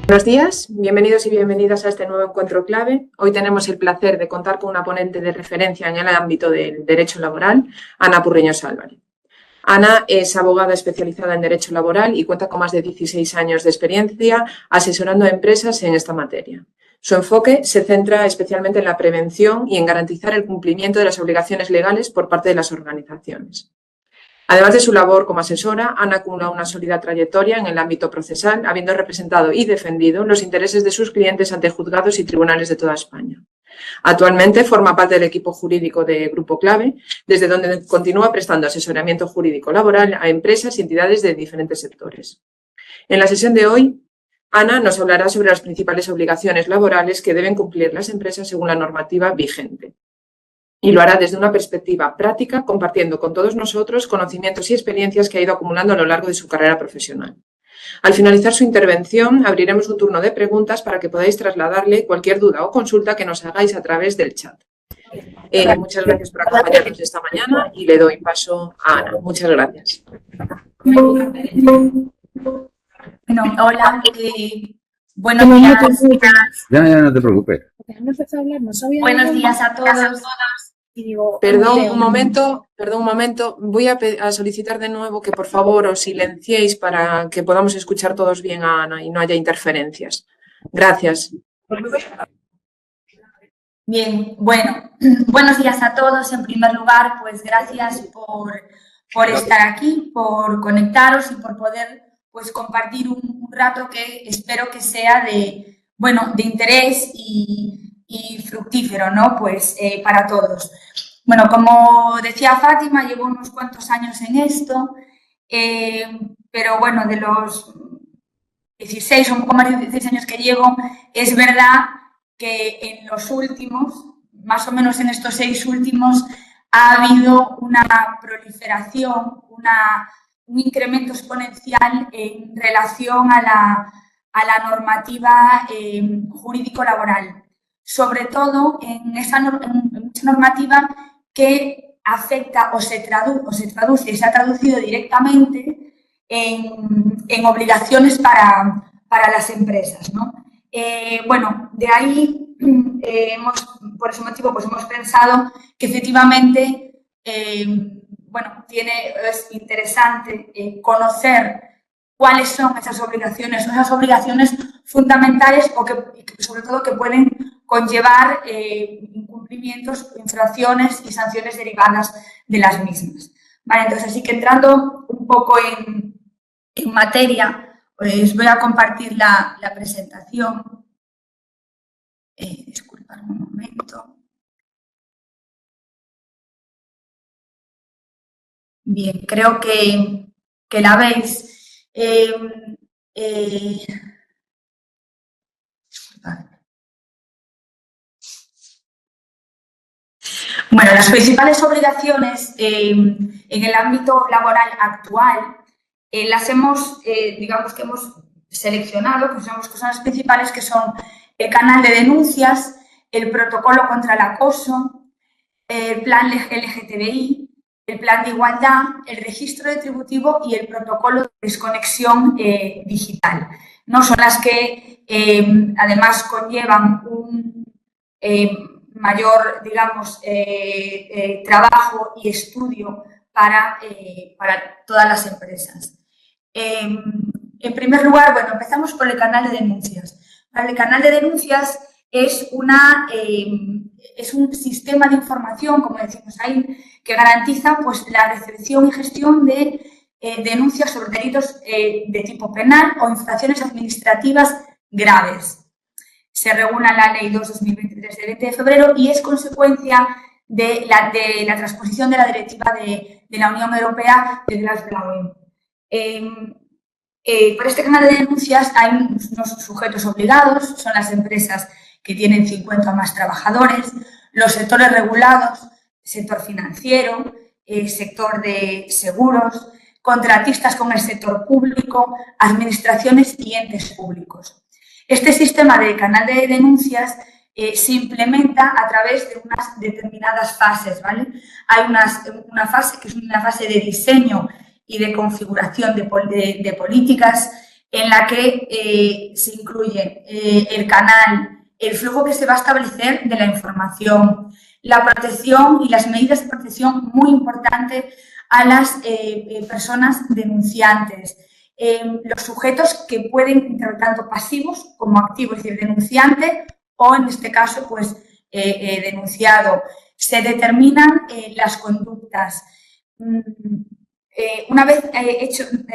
Buenos días, bienvenidos y bienvenidas a este nuevo encuentro clave. Hoy tenemos el placer de contar con una ponente de referencia en el ámbito del derecho laboral, Ana Purreños Álvarez. Ana es abogada especializada en derecho laboral y cuenta con más de 16 años de experiencia asesorando a empresas en esta materia. Su enfoque se centra especialmente en la prevención y en garantizar el cumplimiento de las obligaciones legales por parte de las organizaciones. Además de su labor como asesora, Ana acumula una sólida trayectoria en el ámbito procesal, habiendo representado y defendido los intereses de sus clientes ante juzgados y tribunales de toda España. Actualmente forma parte del equipo jurídico de Grupo Clave, desde donde continúa prestando asesoramiento jurídico laboral a empresas y entidades de diferentes sectores. En la sesión de hoy, Ana nos hablará sobre las principales obligaciones laborales que deben cumplir las empresas según la normativa vigente. Y lo hará desde una perspectiva práctica, compartiendo con todos nosotros conocimientos y experiencias que ha ido acumulando a lo largo de su carrera profesional. Al finalizar su intervención, abriremos un turno de preguntas para que podáis trasladarle cualquier duda o consulta que nos hagáis a través del chat. Muchas gracias por acompañarnos esta mañana y le doy paso a Ana. Muchas gracias. Bueno, hola. Buenos días. Ya, no te preocupes. Buenos días a todos. Perdón un momento. Voy a solicitar de nuevo que por favor os silenciéis para que podamos escuchar todos bien a Ana y no haya interferencias. Gracias. Bien, bueno, buenos días a todos. En primer lugar, pues gracias por estar aquí, por conectaros y por poder pues compartir un rato que espero que sea de interés y fructífero, ¿no? Pues para todos. Bueno, como decía Fátima, llevo unos cuantos años en esto, pero bueno, de los 16 o un poco más de 16 años que llevo, es verdad que en los últimos, más o menos en estos 6 últimos, ha habido una proliferación, un incremento exponencial en relación a la normativa jurídico-laboral, sobre todo en esa normativa que afecta o se traduce y se ha traducido directamente en obligaciones para las empresas, ¿no? Bueno, de ahí, por ese motivo, pues hemos pensado que efectivamente, es interesante conocer cuáles son esas obligaciones fundamentales o que sobre todo que pueden conllevar incumplimientos, infracciones y sanciones derivadas de las mismas. Vale, entonces, así que entrando un poco en materia, os voy a compartir la presentación. Disculpadme un momento. Bien, creo que la veis. Bueno, las principales obligaciones en el ámbito laboral actual las hemos, digamos que hemos seleccionado, pues digamos que son las principales, que son el canal de denuncias, el protocolo contra el acoso, el plan LGTBI, el plan de igualdad, el registro retributivo y el protocolo de desconexión digital. ¿No? Son las que además conllevan un mayor, digamos, trabajo y estudio para todas las empresas. En primer lugar, bueno, empezamos por el canal de denuncias. El canal de denuncias es un sistema de información, como decimos ahí, que garantiza pues, la recepción y gestión de denuncias sobre delitos de tipo penal o infracciones administrativas graves. Se regula la Ley 2/2023 de 20 de febrero y es consecuencia de la transposición de la directiva de la Unión Europea de las Blauen. Por este canal de denuncias hay unos sujetos obligados, son las empresas que tienen 50 o más trabajadores, los sectores regulados, sector financiero, sector de seguros, contratistas con el sector público, administraciones y entes públicos. Este sistema de canal de denuncias se implementa a través de unas determinadas fases, ¿vale? Hay una fase que es una fase de diseño y de configuración de políticas en la que se incluye el canal, el flujo que se va a establecer de la información, la protección y las medidas de protección muy importantes a las personas denunciantes, los sujetos que pueden intervenir tanto pasivos como activos, es decir, denunciante o, en este caso, pues, denunciado. Se determinan las conductas. Una vez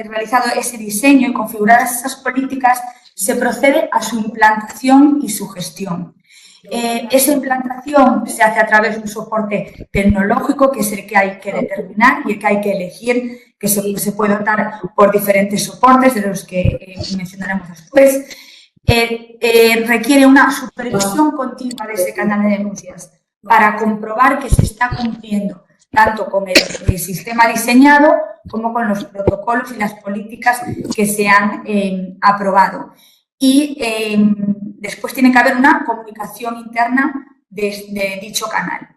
realizado ese diseño y configuradas esas políticas, se procede a su implantación y su gestión. Esa implantación se hace a través de un soporte tecnológico, que es el que hay que determinar y el que hay que elegir, que se puede optar por diferentes soportes, de los que mencionaremos después. Requiere una supervisión continua de ese canal de denuncias para comprobar que se está cumpliendo tanto con el sistema diseñado como con los protocolos y las políticas que se han aprobado. Y después tiene que haber una comunicación interna de dicho canal.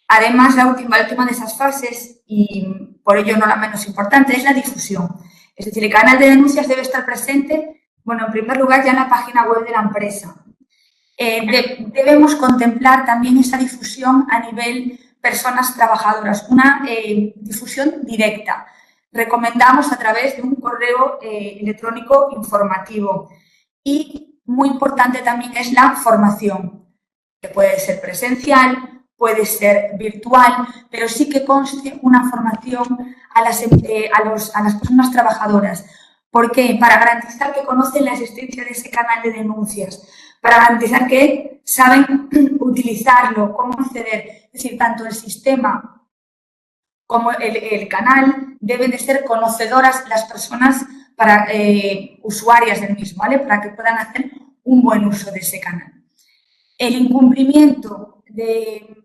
Además, la última de esas fases, y por ello no la menos importante, es la difusión. Es decir, el canal de denuncias debe estar presente, bueno, en primer lugar, ya en la página web de la empresa. Debemos contemplar también esa difusión a nivel personas trabajadoras, una difusión directa. Recomendamos a través de un correo electrónico informativo. Y muy importante también es la formación, que puede ser presencial, puede ser virtual, pero sí que conste una formación a las personas trabajadoras. ¿Por qué? Para garantizar que conocen la existencia de ese canal de denuncias, para garantizar que saben utilizarlo, cómo acceder. Es decir, tanto el sistema como el canal deben de ser conocedoras las personas usuarias del mismo, ¿vale? Para que puedan hacer un buen uso de ese canal. El incumplimiento de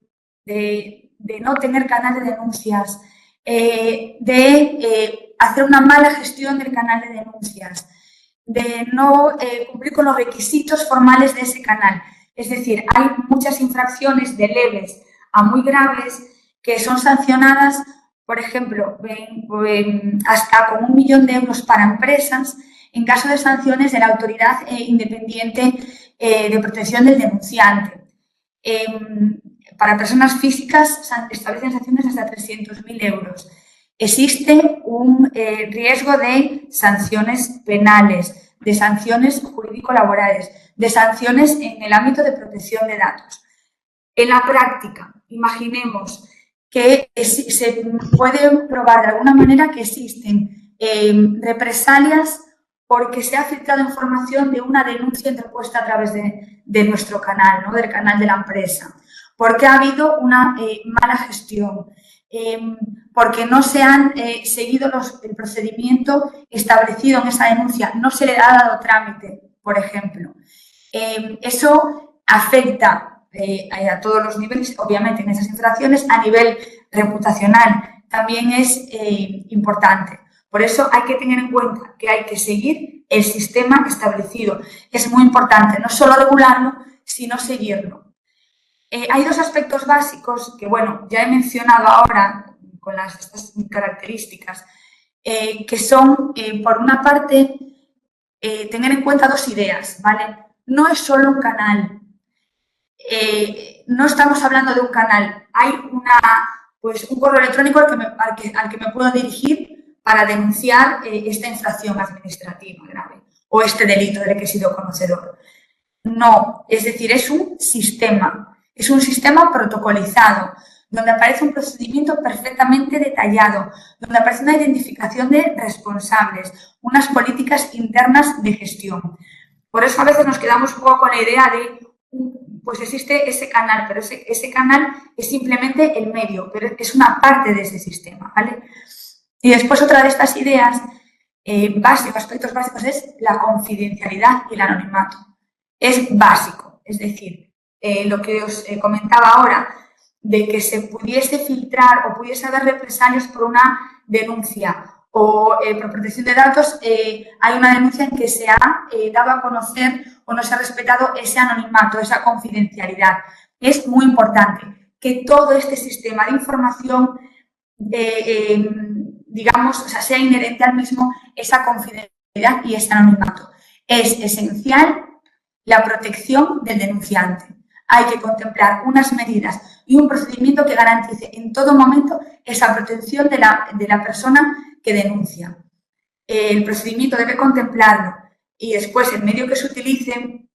no tener canal de denuncias, de hacer una mala gestión del canal de denuncias, de no cumplir con los requisitos formales de ese canal. Es decir, hay muchas infracciones de leves a muy graves que son sancionadas, por ejemplo, hasta con 1 millón de euros para empresas en caso de sanciones de la Autoridad Independiente de Protección del Denunciante. Para personas físicas se establecen sanciones hasta 300.000 euros. Existe un riesgo de sanciones penales, de sanciones jurídico-laborales, de sanciones en el ámbito de protección de datos. En la práctica, imaginemos que se puede probar de alguna manera que existen represalias porque se ha filtrado información de una denuncia interpuesta a través de nuestro canal, ¿no? Del canal de la empresa, porque ha habido una mala gestión, porque no se han seguido el procedimiento establecido en esa denuncia, no se le ha dado trámite, por ejemplo. Eso afecta a todos los niveles, obviamente en esas infracciones, a nivel reputacional también es importante. Por eso hay que tener en cuenta que hay que seguir el sistema establecido. Es muy importante no solo regularlo, sino seguirlo. Hay 2 aspectos básicos que, bueno, ya he mencionado ahora con estas características, que son, por una parte, tener en cuenta 2 ideas, ¿vale? No es solo un canal. No estamos hablando de un canal. Hay un correo electrónico al que me puedo dirigir para denunciar esta infracción administrativa grave o este delito del que he sido conocedor. No, es decir, es un sistema protocolizado, donde aparece un procedimiento perfectamente detallado, donde aparece una identificación de responsables, unas políticas internas de gestión. Por eso a veces nos quedamos un poco con la idea de, pues existe ese canal, pero ese canal es simplemente el medio, pero es una parte de ese sistema, ¿vale? Y después otra de estas ideas aspectos básicos es la confidencialidad y el anonimato. Es básico, es decir, lo que os comentaba ahora, de que se pudiese filtrar o pudiese haber represalias por una denuncia o por protección de datos, hay una denuncia en que se ha dado a conocer o no se ha respetado ese anonimato, esa confidencialidad. Es muy importante que todo este sistema de información digamos, o sea, sea inherente al mismo esa confidencialidad y ese anonimato. Es esencial la protección del denunciante. Hay que contemplar unas medidas y un procedimiento que garantice en todo momento esa protección de la persona que denuncia. El procedimiento debe contemplarlo y después el medio que se utilice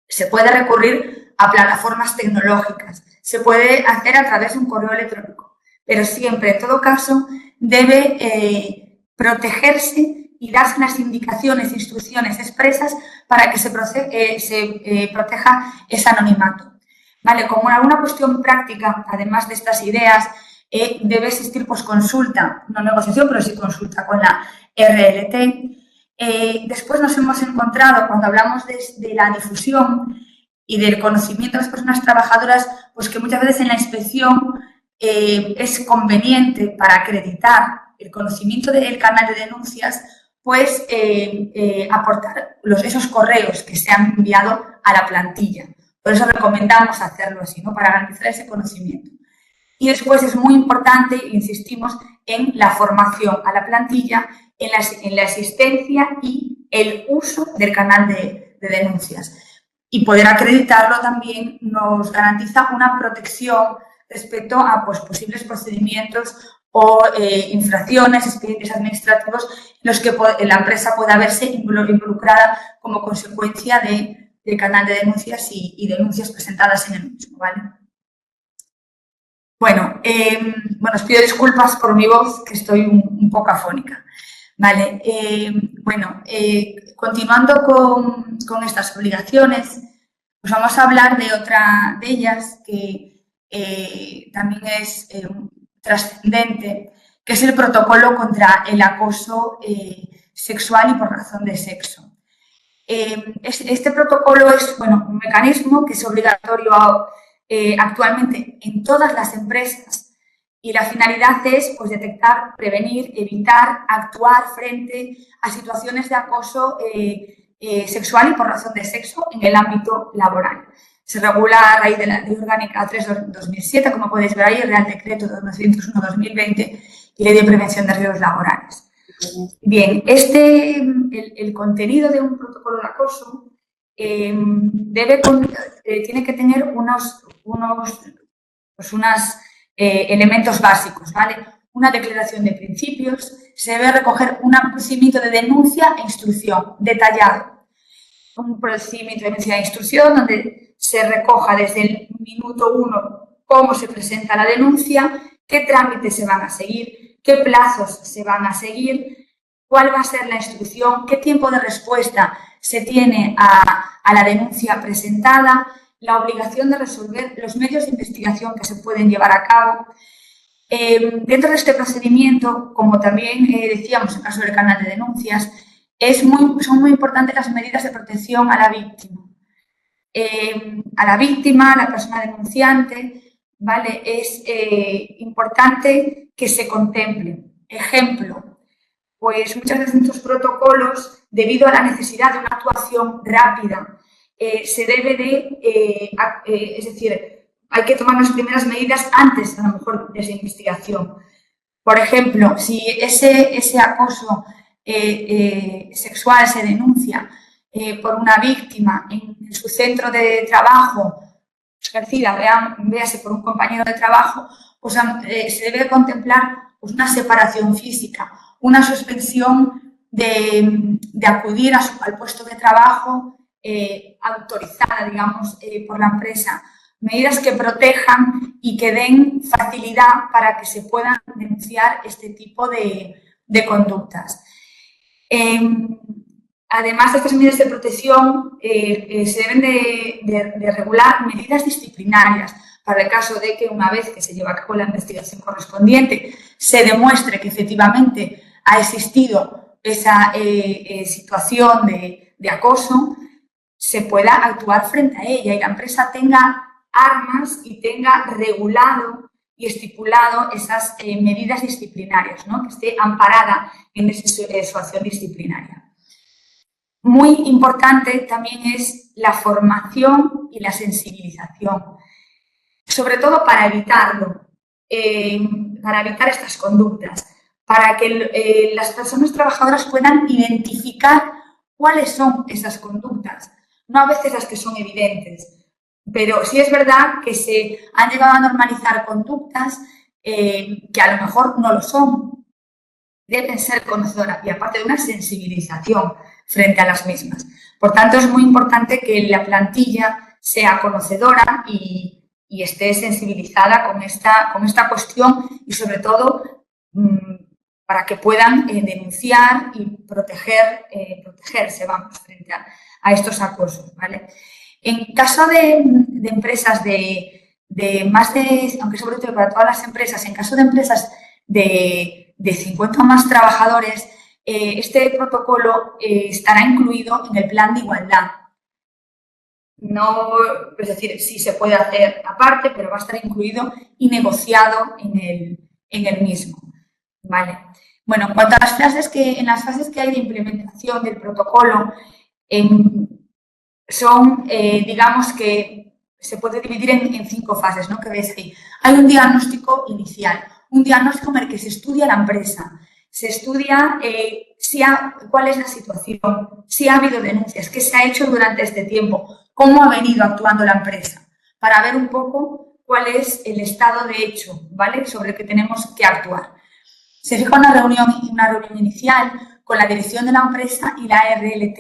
se puede recurrir a plataformas tecnológicas, se puede hacer a través de un correo electrónico, pero siempre, en todo caso, debe protegerse y darse las indicaciones e instrucciones expresas para que se proteja ese anonimato. ¿Vale? Como alguna cuestión práctica, además de estas ideas, debe existir consulta, no negociación, pero sí consulta con la RLT. Después nos hemos encontrado, cuando hablamos de la difusión y del conocimiento de las personas trabajadoras, pues que muchas veces en la inspección es conveniente para acreditar el conocimiento del canal de denuncias, pues aportar esos correos que se han enviado a la plantilla. Por eso recomendamos hacerlo así, ¿no? Para garantizar ese conocimiento. Y después es muy importante, insistimos, en la formación a la plantilla, en la existencia y el uso del canal de denuncias. Y poder acreditarlo también nos garantiza una protección respecto a posibles procedimientos o infracciones, expedientes administrativos en los que la empresa pueda verse involucrada como consecuencia del canal de denuncias y denuncias presentadas en el mismo, ¿vale? Bueno, os pido disculpas por mi voz, que estoy un poco afónica. Vale, continuando con estas obligaciones, pues vamos a hablar de otra de ellas que también es trascendente, que es el protocolo contra el acoso sexual y por razón de sexo. Este protocolo es un mecanismo que es obligatorio actualmente en todas las empresas y la finalidad es detectar, prevenir, evitar, actuar frente a situaciones de acoso sexual y por razón de sexo en el ámbito laboral. Se regula a raíz de la Ley Orgánica 3/2007, como podéis ver ahí, el Real Decreto 201/2020 y Ley de Prevención de Riesgos Laborales. Bien, el contenido de un protocolo de acoso tiene que tener unos elementos básicos, ¿vale? Una declaración de principios, se debe recoger un procedimiento de denuncia e instrucción detallado. Un procedimiento de denuncia e instrucción donde se recoja desde el minuto 1 cómo se presenta la denuncia, qué trámites se van a seguir, qué plazos se van a seguir, cuál va a ser la instrucción, qué tiempo de respuesta se tiene a la denuncia presentada, la obligación de resolver los medios de investigación que se pueden llevar a cabo. Dentro de este procedimiento, como también decíamos en el caso del canal de denuncias, son muy importantes las medidas de protección a la víctima. A la persona denunciante, ¿vale? Es importante que se contemple. Ejemplo, pues muchas veces en estos protocolos, debido a la necesidad de una actuación rápida, se debe es decir, hay que tomar las primeras medidas antes, a lo mejor, de esa investigación. Por ejemplo, si ese acoso sexual se denuncia por una víctima en su centro de trabajo, ejercida, véase por un compañero de trabajo, pues se debe contemplar una separación física, una suspensión de acudir al puesto de trabajo autorizada, digamos, por la empresa. Medidas que protejan y que den facilidad para que se puedan denunciar este tipo de conductas. Además de estas medidas de protección, se deben de regular medidas disciplinarias para el caso de que una vez que se lleva a cabo la investigación correspondiente se demuestre que efectivamente ha existido esa situación de acoso, se pueda actuar frente a ella y la empresa tenga armas y tenga regulado y estipulado esas medidas disciplinarias, ¿no? Que esté amparada en su acción disciplinaria. Muy importante también es la formación y la sensibilización, sobre todo para evitarlo, para evitar estas conductas. para que las personas trabajadoras puedan identificar cuáles son esas conductas, no a veces las que son evidentes, pero sí es verdad que se han llegado a normalizar conductas que a lo mejor no lo son, deben ser conocedoras y aparte de una sensibilización frente a las mismas. Por tanto, es muy importante que la plantilla sea conocedora y esté sensibilizada con esta cuestión y, sobre todo, para que puedan denunciar y protegerse, vamos, frente a estos acosos, ¿vale? En caso de empresas aunque sobre todo para todas las empresas, en caso de empresas de 50 o más trabajadores, este protocolo estará incluido en el plan de igualdad. No, es decir, sí se puede hacer aparte, pero va a estar incluido y negociado en el mismo, ¿vale? Bueno, en cuanto a en las fases que hay de implementación del protocolo, digamos que se puede dividir en 5 fases, ¿no? Que veis ahí. Hay un diagnóstico inicial, un diagnóstico en el que se estudia la empresa, se estudia cuál es la situación, si ha habido denuncias, qué se ha hecho durante este tiempo, cómo ha venido actuando la empresa, para ver un poco cuál es el estado de hecho, ¿vale? Sobre el que tenemos que actuar. Se fija una reunión inicial con la dirección de la empresa y la RLT.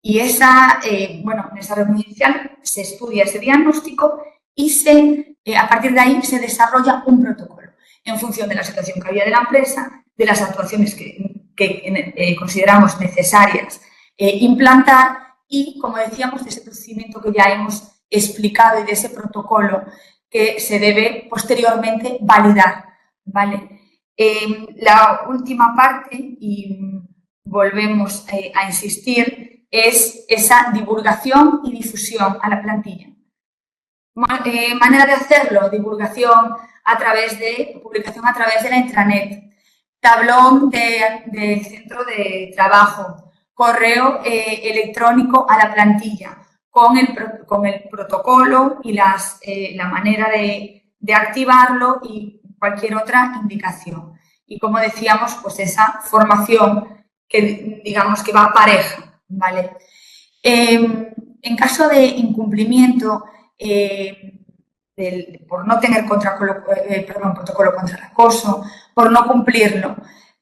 Y en esa reunión inicial se estudia ese diagnóstico y a partir de ahí se desarrolla un protocolo en función de la situación que había de la empresa, de las actuaciones que consideramos necesarias implantar y, como decíamos, de ese procedimiento que ya hemos explicado y de ese protocolo que se debe posteriormente validar, ¿vale? La última parte, y volvemos a insistir, es esa divulgación y difusión a la plantilla. Manera de hacerlo, publicación a través de la intranet, tablón de centro de trabajo, correo electrónico a la plantilla, con el protocolo y la manera de activarlo y cualquier otra indicación. Y como decíamos, pues esa formación que digamos que va pareja, ¿vale? En caso de incumplimiento, por no tener protocolo contra el acoso, por no cumplirlo,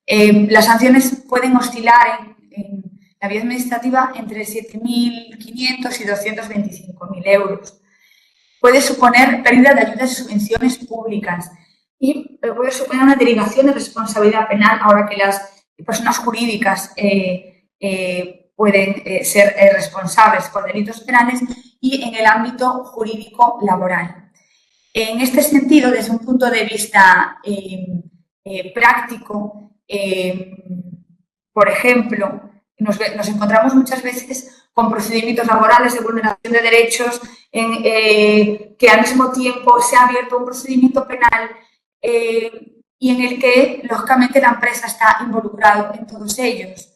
las sanciones pueden oscilar en la vía administrativa entre 7.500 y 225.000 euros. Puede suponer pérdida de ayudas y subvenciones públicas y puede suponer una derivación de responsabilidad penal ahora que las personas jurídicas pueden ser responsables por delitos penales y en el ámbito jurídico laboral. En este sentido, desde un punto de vista práctico, por ejemplo, nos encontramos muchas veces con procedimientos laborales de vulneración de derechos que al mismo tiempo se ha abierto un procedimiento penal y en el que, lógicamente, la empresa está involucrada en todos ellos.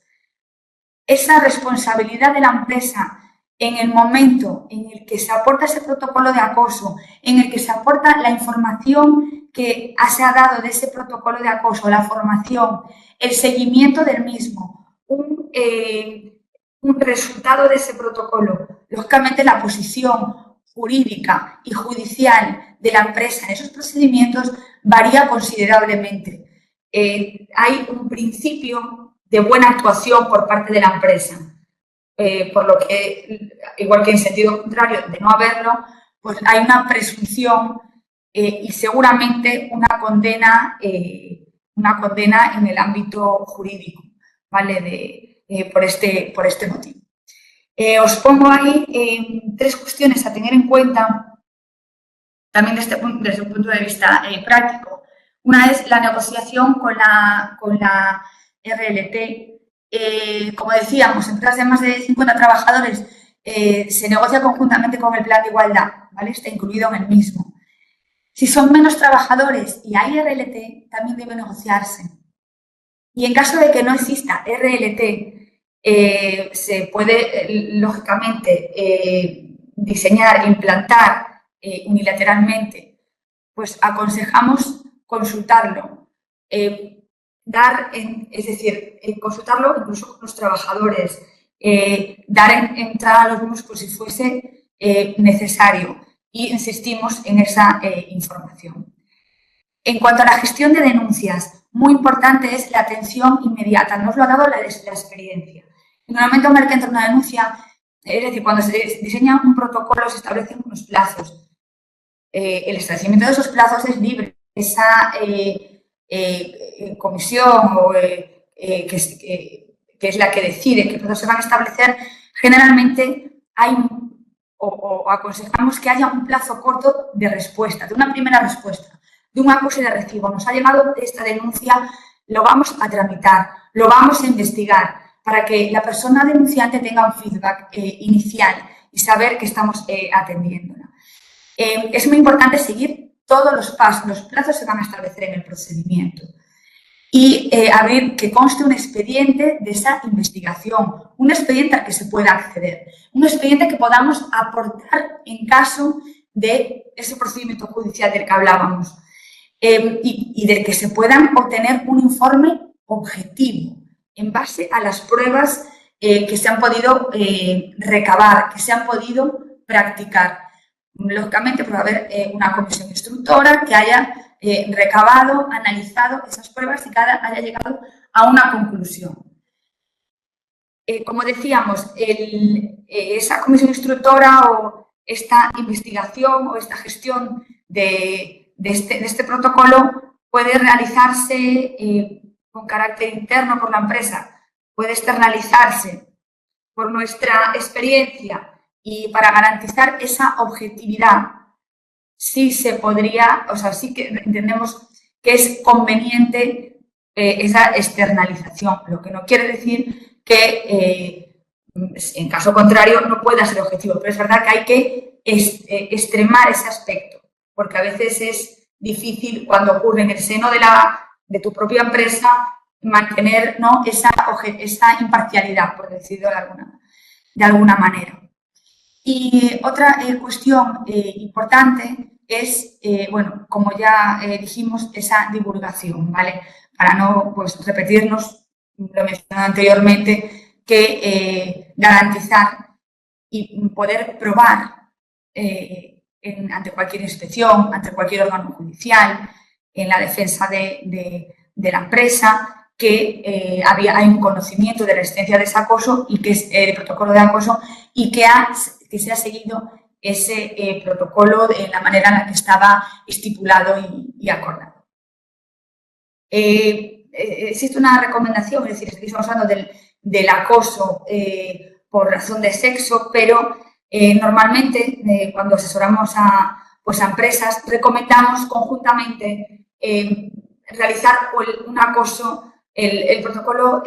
Esa responsabilidad de la empresa en el momento en el que se aporta ese protocolo de acoso, en el que se aporta la información que se ha dado de ese protocolo de acoso, la formación, el seguimiento del mismo, un resultado de ese protocolo, lógicamente la posición jurídica y judicial de la empresa en esos procedimientos varía considerablemente. Hay un principio de buena actuación por parte de la empresa, por lo que, igual que en sentido contrario de no haberlo, pues hay una presunción y seguramente una condena en el ámbito jurídico, ¿vale? Por este motivo. Os pongo ahí 3 cuestiones a tener en cuenta, también desde un punto de vista práctico. Una es la negociación con la RLT. Como decíamos, empresas de más de 50 trabajadores se negocia conjuntamente con el plan de igualdad, ¿vale? Está incluido en el mismo. Si son menos trabajadores y hay RLT, también debe negociarse. Y en caso de que no exista RLT, se puede, lógicamente, diseñar e implantar unilateralmente. Pues aconsejamos consultarlo, consultarlo incluso con los trabajadores, dar entrada a los mismos por si fuese necesario y insistimos en esa información. En cuanto a la gestión de denuncias, muy importante es la atención inmediata. Nos lo ha dado la experiencia. En el momento en el que entra una denuncia, es decir, cuando se diseña un protocolo se establecen unos plazos. El establecimiento de esos plazos es libre. Esa comisión que es la que decide qué plazos se van a establecer, generalmente hay o aconsejamos que haya un plazo corto de respuesta, de una primera respuesta, de un acuse de recibo. Nos ha llegado esta denuncia, lo vamos a tramitar, lo vamos a investigar, para que la persona denunciante tenga un feedback inicial y saber que estamos atendiéndola. Es muy importante seguir todos los pasos, los plazos se van a establecer en el procedimiento y abrir, que conste un expediente de esa investigación, un expediente al que se pueda acceder, un expediente que podamos aportar en caso de ese procedimiento judicial del que hablábamos y del que se puedan obtener un informe objetivo en base a las pruebas que se han podido recabar, que se han podido practicar. Lógicamente puede haber una comisión instructora que haya recabado, analizado esas pruebas y que haya llegado a una conclusión. Como decíamos, esa comisión instructora o esta investigación o esta gestión de este protocolo puede realizarse con carácter interno por la empresa, puede externalizarse por nuestra experiencia y para garantizar esa objetividad, sí se podría, o sea, sí que entendemos que es conveniente esa externalización, lo que no quiere decir que en caso contrario no pueda ser objetivo, pero es verdad que hay que extremar ese aspecto, porque a veces es difícil cuando ocurre en el seno de tu propia empresa mantener, ¿no?, esa imparcialidad, por decirlo de alguna manera. Y otra cuestión importante es, bueno, como ya dijimos, esa divulgación, ¿vale? Para no pues, repetirnos, lo mencioné anteriormente, que garantizar y poder probar ante cualquier inspección, ante cualquier órgano judicial, en la defensa de la empresa, que hay un conocimiento de la existencia de ese acoso y que es el protocolo de acoso y que se ha seguido ese protocolo de la manera en la que estaba estipulado y acordado. Existe una recomendación, es decir, estamos hablando del acoso por razón de sexo, pero normalmente cuando asesoramos a empresas recomendamos conjuntamente realizar un acoso, el protocolo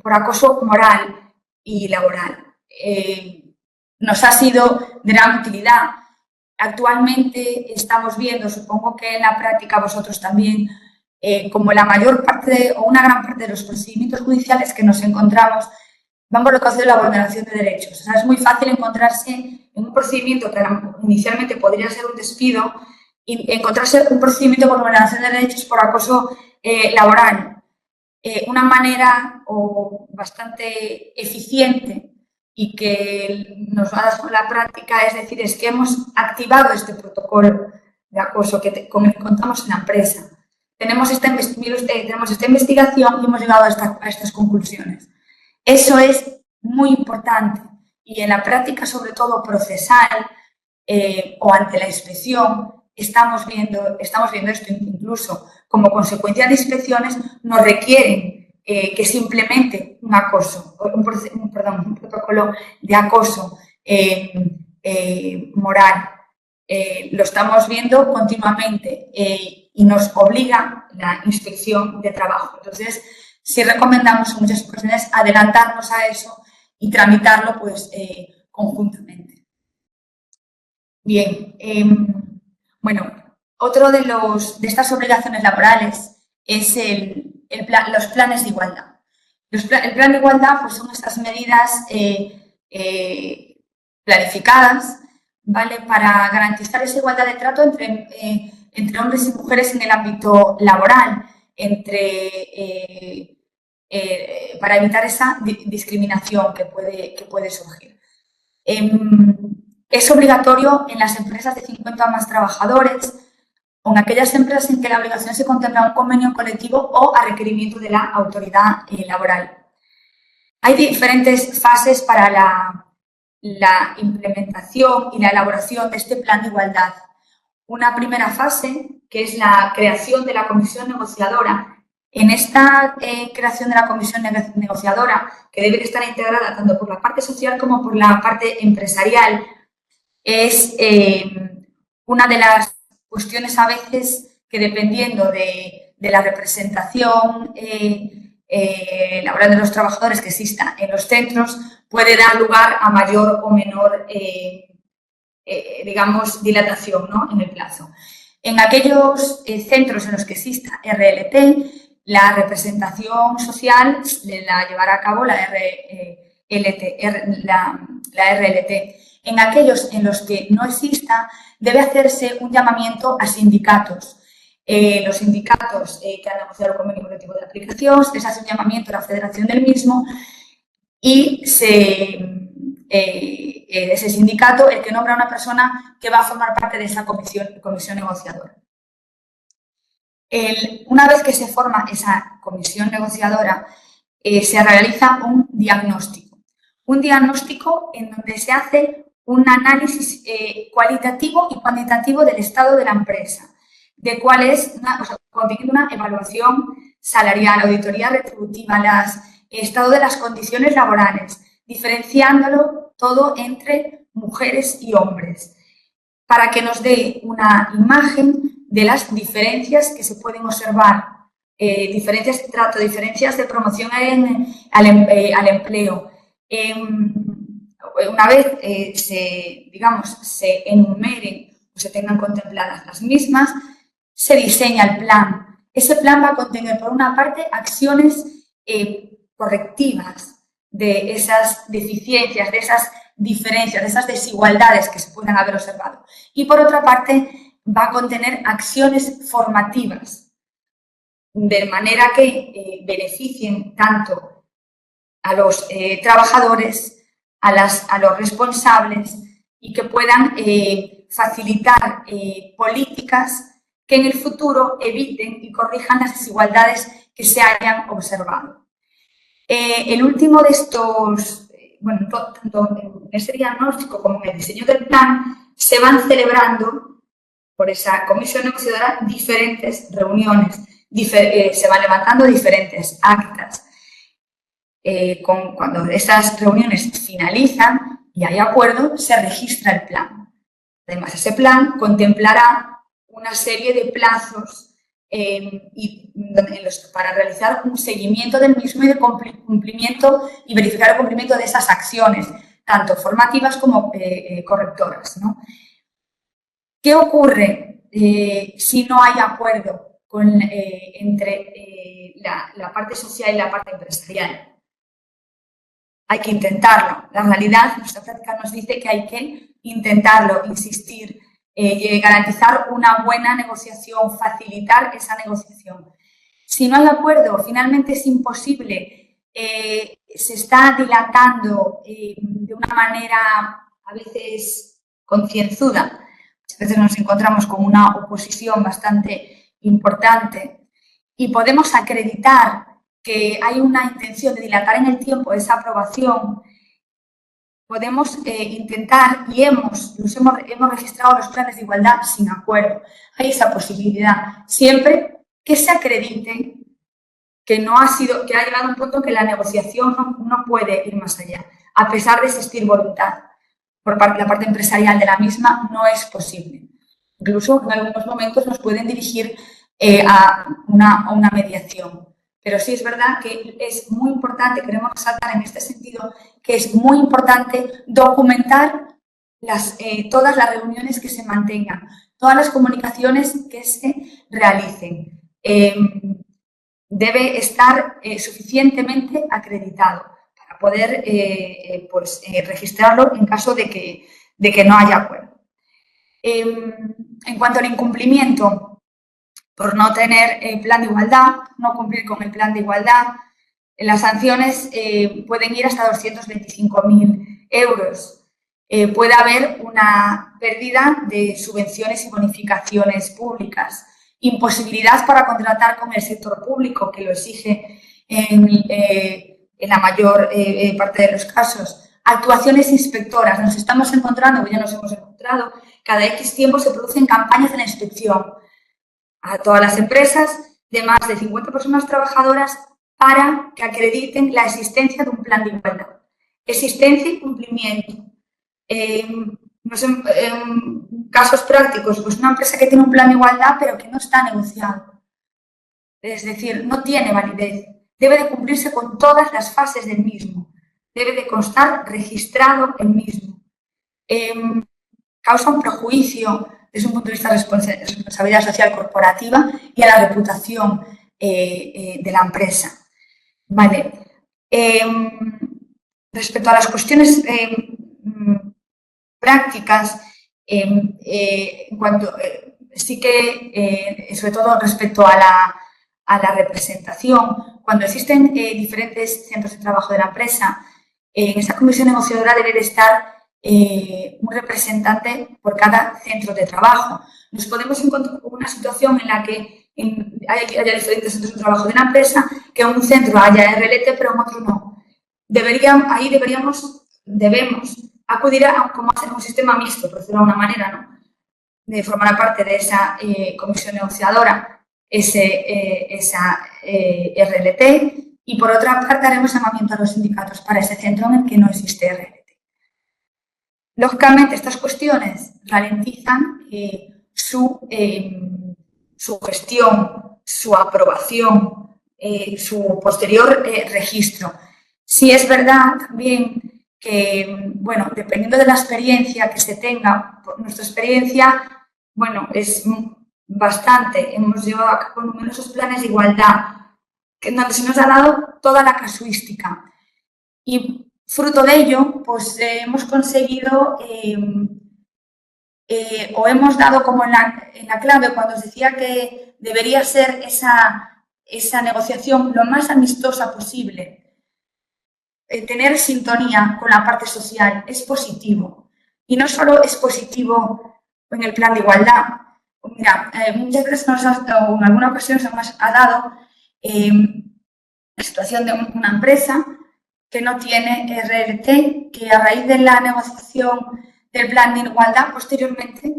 por acoso moral y laboral. Nos ha sido de gran utilidad. Actualmente estamos viendo, supongo que en la práctica vosotros también, como la mayor parte o una gran parte de los procedimientos judiciales que nos encontramos van por lo que hace la vulneración de derechos. O sea, es muy fácil encontrarse en un procedimiento que inicialmente podría ser un despido y encontrarse un procedimiento por vulneración de derechos por acoso laboral. Una manera bastante eficiente y que nos va a dar con la práctica, es decir, es que hemos activado este protocolo de acoso con el que contamos en la empresa. Tenemos esta investigación y hemos llegado a estas conclusiones. Eso es muy importante y en la práctica, sobre todo procesal o ante la inspección, estamos viendo esto incluso como consecuencia de inspecciones, nos requieren que se implemente un protocolo de acoso moral. Lo estamos viendo continuamente y nos obliga la inspección de trabajo. Entonces, sí recomendamos en muchas ocasiones adelantarnos a eso y tramitarlo pues, conjuntamente. Bien, bueno, otro de estas obligaciones laborales es los planes de igualdad. El plan de igualdad pues, son estas medidas planificadas, ¿vale?, para garantizar esa igualdad de trato entre entre hombres y mujeres en el ámbito laboral, para evitar esa discriminación que puede surgir. Es obligatorio en las empresas de 50 o más trabajadores o en aquellas empresas en que la obligación se contempla un convenio colectivo o a requerimiento de la autoridad laboral. Hay diferentes fases para la implementación y la elaboración de este plan de igualdad. Una primera fase, que es la creación de la comisión negociadora. En esta creación de la comisión negociadora, que debe estar integrada tanto por la parte social como por la parte empresarial, es una de las cuestiones a veces que, dependiendo de la representación laboral de los trabajadores que exista en los centros, puede dar lugar a mayor o menor digamos, dilatación, ¿no?, en el plazo. En aquellos centros en los que exista RLT, la representación social la llevará a cabo la RLT. En aquellos en los que no exista, debe hacerse un llamamiento a sindicatos. Los sindicatos que han negociado el convenio colectivo de aplicación, se les hace un llamamiento a la federación del mismo y ese sindicato el que nombra a una persona que va a formar parte de esa comisión negociadora. Una vez que se forma esa comisión negociadora, se realiza un diagnóstico. Un diagnóstico en donde se hace un análisis cualitativo y cuantitativo del estado de la empresa, de cuál es, conteniendo una evaluación salarial, auditoría retributiva, estado de las condiciones laborales, diferenciándolo todo entre mujeres y hombres, para que nos dé una imagen de las diferencias que se pueden observar, diferencias de trato, diferencias de promoción al empleo. Una vez se enumeren o se tengan contempladas las mismas, se diseña el plan. Ese plan va a contener, por una parte, acciones correctivas de esas deficiencias, de esas diferencias, de esas desigualdades que se pueden haber observado. Y, por otra parte, va a contener acciones formativas, de manera que beneficien tanto a los trabajadores, a los responsables, y que puedan facilitar políticas que en el futuro eviten y corrijan las desigualdades que se hayan observado. El último de estos, tanto en ese diagnóstico como en el diseño del plan, se van celebrando por esa comisión negociadora diferentes reuniones, se van levantando diferentes actas. Cuando esas reuniones finalizan y hay acuerdo, se registra el plan. Además, ese plan contemplará una serie de plazos para realizar un seguimiento del mismo y de cumplimiento y verificar el cumplimiento de esas acciones, tanto formativas como correctoras, ¿no? ¿Qué ocurre si no hay acuerdo entre la parte social y la parte empresarial? Hay que intentarlo. La realidad, nuestra práctica nos dice que hay que intentarlo, insistir, garantizar una buena negociación, facilitar esa negociación. Si no hay acuerdo, finalmente es imposible, se está dilatando de una manera a veces concienzuda. Muchas veces nos encontramos con una oposición bastante importante y podemos acreditar que hay una intención de dilatar en el tiempo esa aprobación. Podemos intentar, y hemos registrado los planes de igualdad sin acuerdo. Hay esa posibilidad, siempre que se acredite que ha llegado a un punto en que la negociación no puede ir más allá, a pesar de existir voluntad por la parte empresarial de la misma, no es posible. Incluso en algunos momentos nos pueden dirigir a una mediación. Pero sí es verdad que es muy importante, queremos resaltar en este sentido, que es muy importante documentar todas las reuniones que se mantengan, todas las comunicaciones que se realicen. Debe estar suficientemente acreditado para poder registrarlo en caso de que no haya acuerdo. En cuanto al incumplimiento, por no tener plan de igualdad, no cumplir con el plan de igualdad, las sanciones pueden ir hasta 225.000 euros. Puede haber una pérdida de subvenciones y bonificaciones públicas, imposibilidad para contratar con el sector público, que lo exige en la mayor parte de los casos. Actuaciones inspectoras. Nos estamos encontrando, ya nos hemos encontrado, cada X tiempo se producen campañas de la inspección a todas las empresas de más de 50 personas trabajadoras para que acrediten la existencia de un plan de igualdad. Existencia y cumplimiento. En casos prácticos, pues una empresa que tiene un plan de igualdad pero que no está negociado. Es decir, no tiene validez. Debe de cumplirse con todas las fases del mismo. Debe de constar registrado el mismo. Causa un prejuicio desde un punto de vista de responsabilidad social corporativa y a la reputación de la empresa. Vale. Respecto a las cuestiones prácticas, sí que, sobre todo respecto a la representación, cuando existen diferentes centros de trabajo de la empresa, en esa comisión negociadora debe de estar un representante por cada centro de trabajo. Nos podemos encontrar con una situación en la que haya diferentes centros de trabajo de la empresa, que en un centro haya RLT, pero en otro no. Debemos acudir a un sistema mixto, por decirlo de alguna manera, ¿no? De formar parte de esa comisión negociadora, esa RLT, y por otra parte haremos llamamiento a los sindicatos para ese centro en el que no existe RLT. Lógicamente, estas cuestiones ralentizan su gestión, su aprobación, su posterior registro. Sí es verdad también que, bueno, dependiendo de la experiencia que se tenga, nuestra experiencia, bueno, es bastante. Hemos llevado a cabo numerosos planes de igualdad, donde se nos ha dado toda la casuística. Y fruto de ello, pues hemos conseguido o hemos dado como en la clave cuando os decía que debería ser esa negociación lo más amistosa posible. Tener sintonía con la parte social es positivo. Y no solo es positivo en el plan de igualdad. Mira, muchas veces o en alguna ocasión se nos ha dado la situación de una empresa que no tiene RLT, que a raíz de la negociación del plan de igualdad, posteriormente,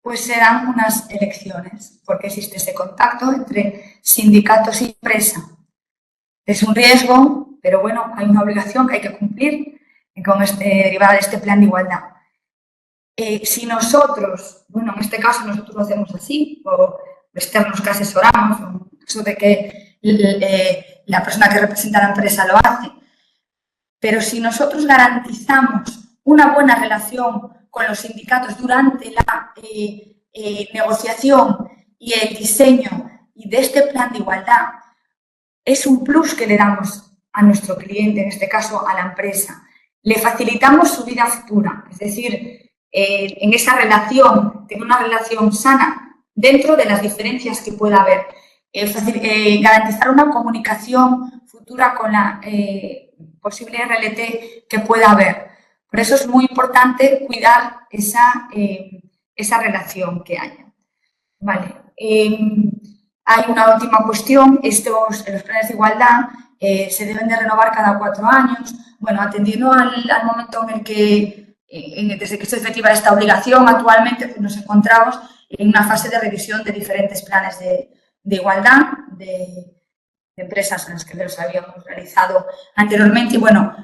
pues se dan unas elecciones, porque existe ese contacto entre sindicatos y empresa. Es un riesgo, pero bueno, hay una obligación que hay que cumplir derivada de este plan de igualdad. Si nosotros, bueno, en este caso nosotros lo hacemos así, o externos que asesoramos, o en caso de que la persona que representa a la empresa lo hace, pero si nosotros garantizamos una buena relación con los sindicatos durante la negociación y el diseño de este plan de igualdad, es un plus que le damos a nuestro cliente, en este caso a la empresa. Le facilitamos su vida futura, es decir, en esa relación, tener una relación sana dentro de las diferencias que pueda haber. Garantizar una comunicación futura con la posible RLT que pueda haber. Por eso es muy importante cuidar esa relación que haya. Vale. Hay una última cuestión. Los planes de igualdad se deben de renovar cada 4 años. Bueno, atendiendo al momento en el que, desde que se efectiva esta obligación, actualmente pues nos encontramos en una fase de revisión de diferentes planes de igualdad de empresas en las que los habíamos realizado anteriormente. Y bueno,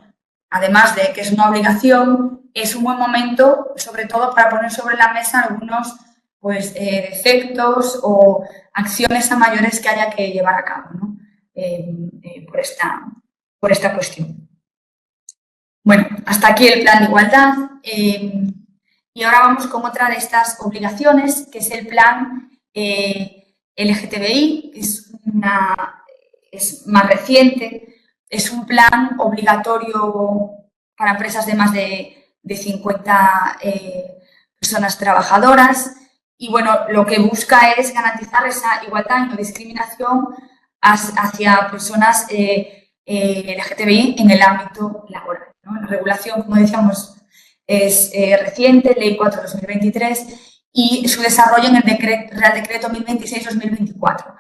además de que es una obligación, es un buen momento, sobre todo para poner sobre la mesa algunos defectos o acciones a mayores que haya que llevar a cabo, ¿no? por esta cuestión. Bueno, hasta aquí el plan de igualdad. Y ahora vamos con otra de estas obligaciones, que es el plan LGTBI, que es más reciente. Es un plan obligatorio para empresas de más de 50 personas trabajadoras. y bueno, lo que busca es garantizar esa igualdad y no discriminación hacia personas LGTBI en el ámbito laboral, ¿no? La regulación, como decíamos, es reciente, Ley 4/2023, y su desarrollo en el Real Decreto 1026/2024.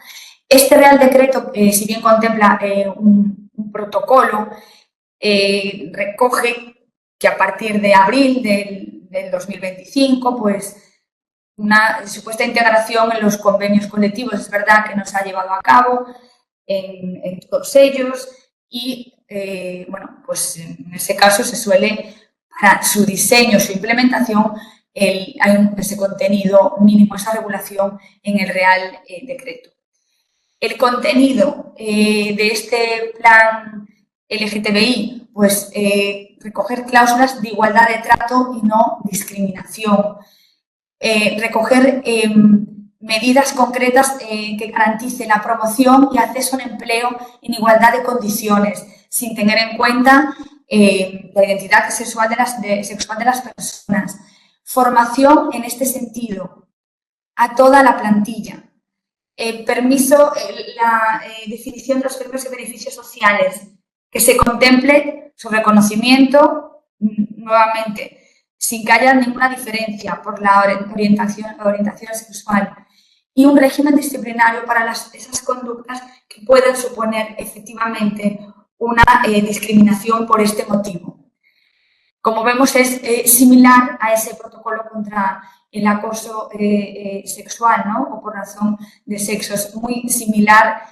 Este Real Decreto, si bien contempla un protocolo, recoge que a partir de abril del 2025, pues una supuesta integración en los convenios colectivos, es verdad que no se ha llevado a cabo en todos ellos y, bueno, pues en ese caso se suele, para su diseño, su implementación, hay ese contenido mínimo, esa regulación en el Real Decreto. El contenido de este plan LGTBI, pues recoger cláusulas de igualdad de trato y no discriminación, recoger medidas concretas que garanticen la promoción y acceso al empleo en igualdad de condiciones, sin tener en cuenta la identidad sexual de las personas. Formación en este sentido a toda la plantilla. La definición de los permisos y beneficios sociales, que se contemple su reconocimiento nuevamente, sin que haya ninguna diferencia por la orientación sexual, y un régimen disciplinario para esas conductas que puedan suponer efectivamente una discriminación por este motivo. Como vemos, es similar a ese protocolo contra el acoso sexual, ¿no? O por razón de sexo, es muy similar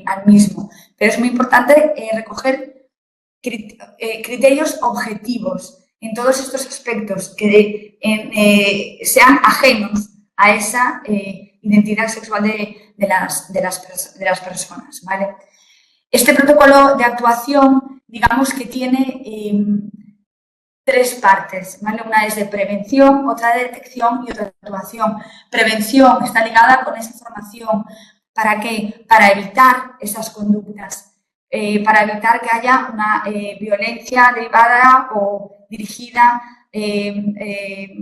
al mismo. Pero es muy importante recoger criterios objetivos en todos estos aspectos que sean ajenos a esa identidad sexual de las personas, ¿vale? Este protocolo de actuación, digamos que tiene tres partes, ¿vale? Una es de prevención, otra de detección y otra de actuación. Prevención está ligada con esa formación. ¿Para qué? Para evitar esas conductas, para evitar que haya una violencia derivada o dirigida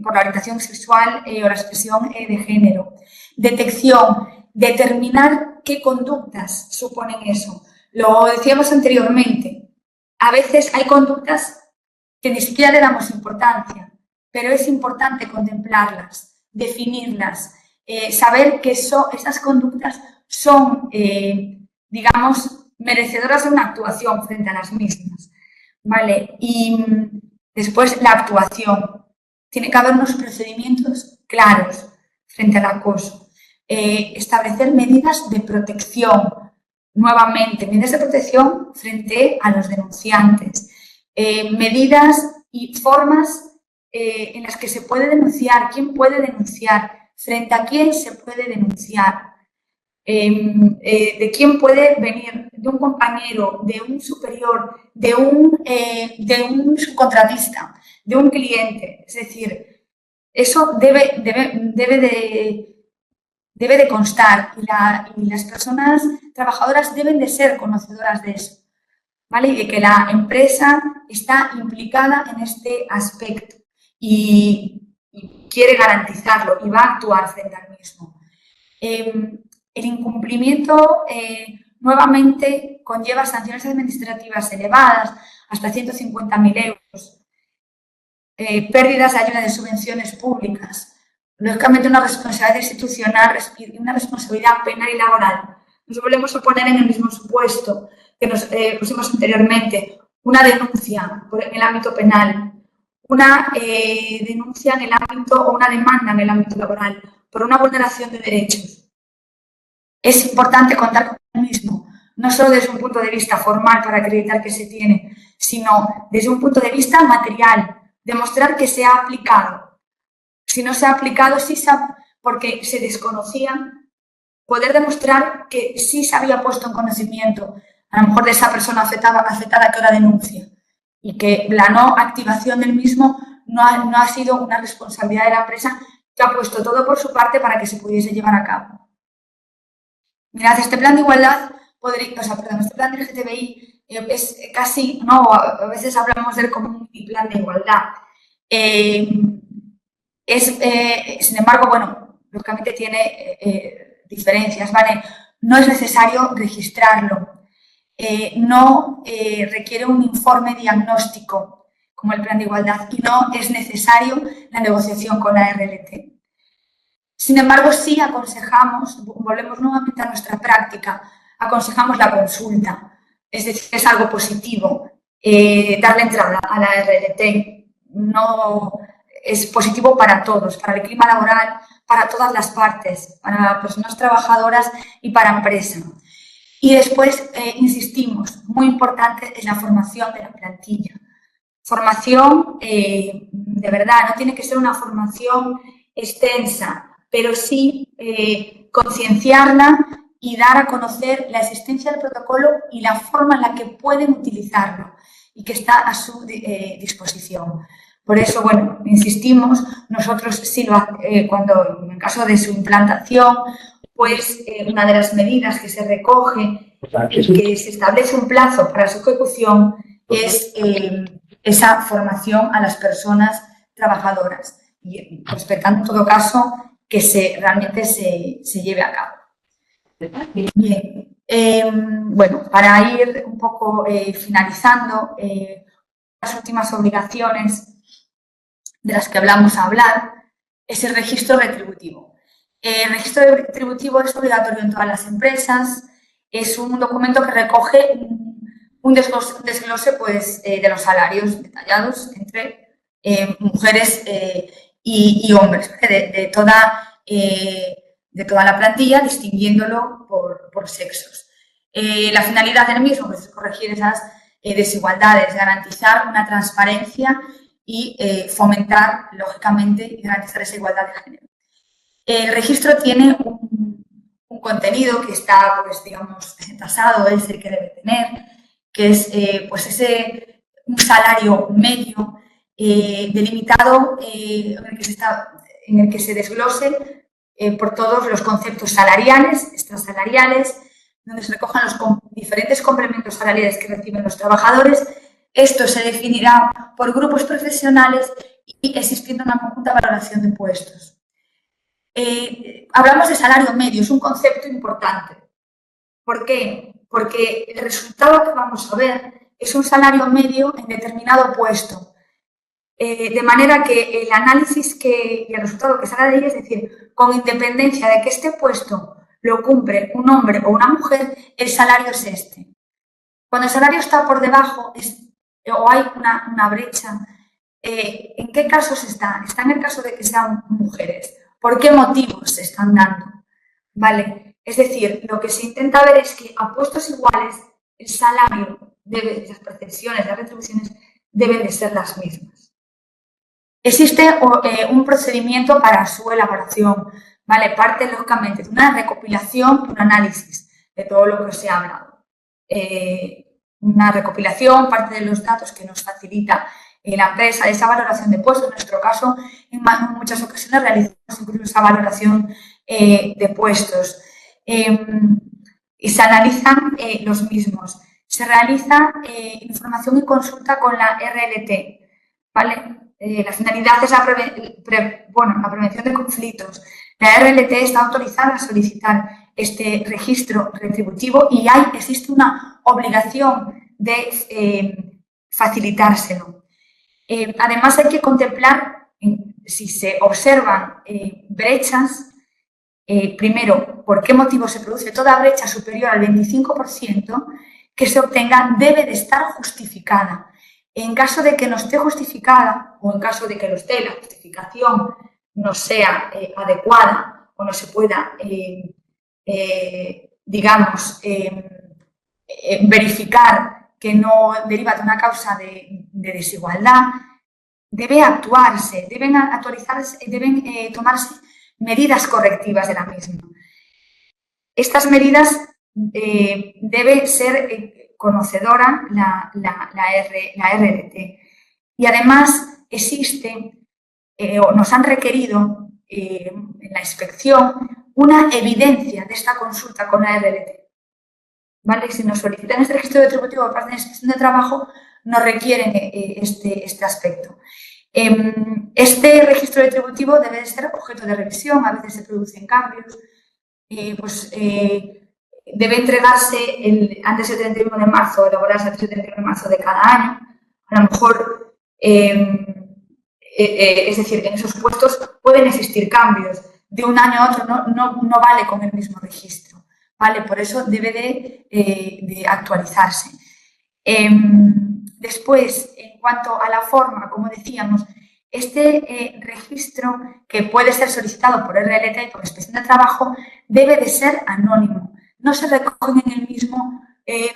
por la orientación sexual o la expresión de género. Detección, determinar qué conductas suponen eso. Lo decíamos anteriormente, a veces hay conductas que ni siquiera le damos importancia, pero es importante contemplarlas, definirlas, saber que esas conductas son, digamos, merecedoras de una actuación frente a las mismas, ¿vale? Y después la actuación. Tiene que haber unos procedimientos claros frente al acoso. Establecer medidas de protección, nuevamente, medidas de protección frente a los denunciantes. Medidas y formas en las que se puede denunciar, quién puede denunciar, frente a quién se puede denunciar, de quién puede venir, de un compañero, de un superior, de un subcontratista, de un cliente. Es decir, eso debe de constar y las personas trabajadoras deben de ser conocedoras de eso, ¿vale? Y de que la empresa está implicada en este aspecto y quiere garantizarlo y va a actuar frente al mismo. El incumplimiento nuevamente conlleva sanciones administrativas elevadas, hasta 150.000 euros, pérdidas de ayuda de subvenciones públicas, lógicamente una responsabilidad institucional y una responsabilidad penal y laboral. Nos volvemos a poner en el mismo supuesto que nos pusimos anteriormente, una denuncia en el ámbito penal, una denuncia en el ámbito o una demanda en el ámbito laboral por una vulneración de derechos. Es importante contar con el mismo, no solo desde un punto de vista formal para acreditar que se tiene, sino desde un punto de vista material, demostrar que se ha aplicado. Si no se ha aplicado, sí porque se desconocía, poder demostrar que sí se había puesto en conocimiento, a lo mejor de esa persona afectada que ahora denuncia, y que la no activación del mismo no ha sido una responsabilidad de la empresa, que ha puesto todo por su parte para que se pudiese llevar a cabo. Mirad, este plan de igualdad, este plan de LGTBI es casi, no, a veces hablamos de él como un plan de igualdad. Sin embargo, bueno, lógicamente tiene diferencias, ¿vale? No es necesario registrarlo, no requiere un informe diagnóstico como el plan de igualdad y no es necesario la negociación con la RLT. Sin embargo, sí aconsejamos, volvemos nuevamente a nuestra práctica, aconsejamos la consulta, es decir, es algo positivo darle entrada a la RLT, no es positivo para todos, para el clima laboral, para todas las partes, para personas trabajadoras y para empresas. Y después, insistimos, muy importante es la formación de la plantilla. Formación, de verdad, no tiene que ser una formación extensa, pero sí concienciarla y dar a conocer la existencia del protocolo y la forma en la que pueden utilizarlo y que está a su disposición. Por eso, bueno, insistimos, nosotros sí cuando en caso de su implantación, pues una de las medidas que se recoge y que se establece un plazo para su ejecución es esa formación a las personas trabajadoras y respetando en todo caso que realmente se lleve a cabo. Bien, bueno, para ir un poco finalizando, las últimas obligaciones de las que vamos a hablar es el registro retributivo. El registro retributivo es obligatorio en todas las empresas, es un documento que recoge un desglose pues, de los salarios detallados entre mujeres y hombres, de toda la plantilla, distinguiéndolo por sexos. La finalidad del mismo es corregir esas desigualdades, garantizar una transparencia y fomentar, lógicamente, y garantizar esa igualdad de género. El registro tiene un contenido que está, pues, digamos, tasado, es el que debe tener, que es pues un salario medio delimitado en el que se desglose por todos los conceptos salariales, extrasalariales, donde se recojan los diferentes complementos salariales que reciben los trabajadores. Esto se definirá por grupos profesionales y existiendo una conjunta valoración de puestos. Hablamos de salario medio, es un concepto importante. ¿Por qué? Porque el resultado que vamos a ver es un salario medio en determinado puesto. De manera que el análisis y el resultado que salga de ahí es decir, con independencia de que este puesto lo cumple un hombre o una mujer, el salario es este. Cuando el salario está por debajo o hay una brecha, ¿en qué casos está? Está en el caso de que sean mujeres. ¿Por qué motivos se están dando? ¿Vale? Es decir, lo que se intenta ver es que a puestos iguales el salario, las percepciones, las retribuciones deben de ser las mismas. Existe un procedimiento para su elaboración, ¿vale? Parte, lógicamente, de una recopilación, un análisis de todo lo que os he hablado. Una recopilación, parte de los datos que nos facilita la empresa, esa valoración de puestos. En nuestro caso, en muchas ocasiones realizamos incluso esa valoración de puestos. Y se analizan los mismos. Se realiza información y consulta con la RLT, ¿vale? La finalidad es la prevención de conflictos. La RLT está autorizada a solicitar este registro retributivo y existe una obligación de facilitárselo. Además, hay que contemplar si se observan brechas. Primero, ¿por qué motivo se produce? Toda brecha superior al 25% que se obtenga debe de estar justificada. En caso de que no esté justificada o en caso de que lo esté, la justificación no sea adecuada o no se pueda, verificar que no deriva de una causa de desigualdad, debe actuarse, deben tomarse medidas correctivas de la misma. Estas medidas debe ser conocedora la RLT. Y además existe, o nos han requerido en la inspección, una evidencia de esta consulta con la RLT. ¿Vale? Si nos solicitan este registro retributivo por parte de la Inspección de Trabajo, nos requieren este aspecto. Este registro retributivo debe de ser objeto de revisión, a veces se producen cambios, debe entregarse antes del 31 de marzo, elaborarse antes del 31 de marzo de cada año. A lo mejor, es decir, en esos puestos pueden existir cambios. De un año a otro no vale con el mismo registro, ¿vale? Por eso debe de actualizarse. Después, en cuanto a la forma, como decíamos, este registro, que puede ser solicitado por RLT y por Inspección de Trabajo, debe de ser anónimo. No se recogen en el mismo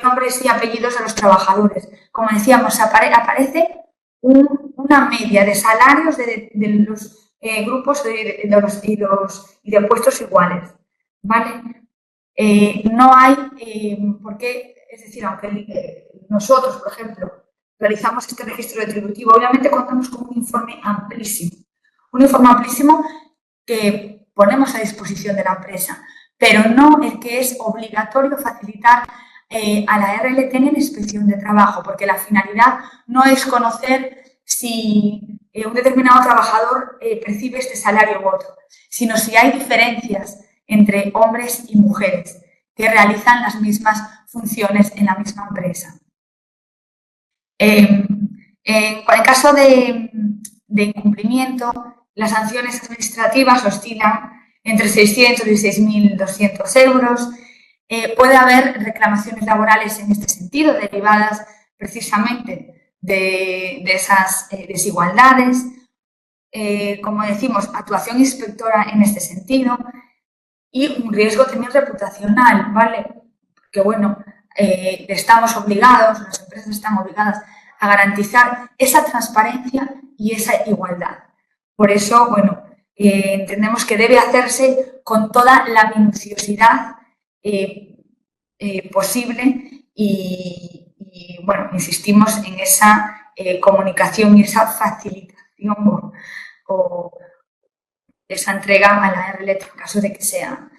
nombres y apellidos de los trabajadores. Como decíamos, aparece una media de salarios de los grupos y de puestos iguales, ¿vale? No hay por qué, es decir, aunque nosotros, por ejemplo, realizamos este registro retributivo, obviamente contamos con un informe amplísimo que ponemos a disposición de la empresa, pero no el que es obligatorio facilitar a la RLT en la Inspección de Trabajo, porque la finalidad no es conocer si un determinado trabajador percibe este salario u otro, sino si hay diferencias entre hombres y mujeres que realizan las mismas funciones en la misma empresa. En caso de incumplimiento, las sanciones administrativas oscilan entre 600 y 6.200 euros. Puede haber reclamaciones laborales en este sentido, derivadas precisamente de esas desigualdades. Como decimos, actuación inspectora en este sentido y un riesgo también reputacional, ¿vale? Que bueno, estamos obligados, las empresas están obligadas a garantizar esa transparencia y esa igualdad. Por eso, bueno, entendemos que debe hacerse con toda la minuciosidad posible y, bueno, insistimos en esa comunicación y esa facilitación o esa entrega a la RLT en caso de que sea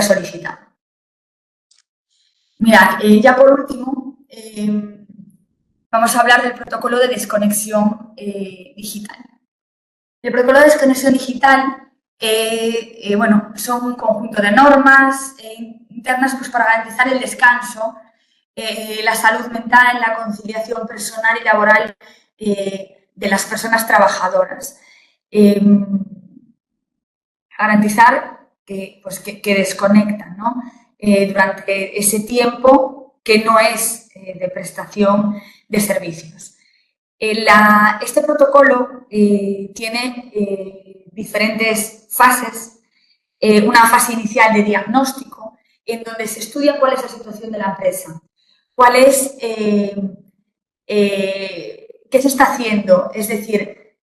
solicitada. Mirad, ya por último, vamos a hablar del protocolo de desconexión digital. El protocolo de desconexión digital, bueno, son un conjunto de normas internas pues, para garantizar el descanso, la salud mental, la conciliación personal y laboral de las personas trabajadoras. Garantizar que desconectan, ¿no? Durante ese tiempo que no es de prestación de servicios. Este protocolo tiene diferentes fases. Una fase inicial de diagnóstico, en donde se estudia cuál es la situación de la empresa, cuál es, qué se está haciendo. Es decir,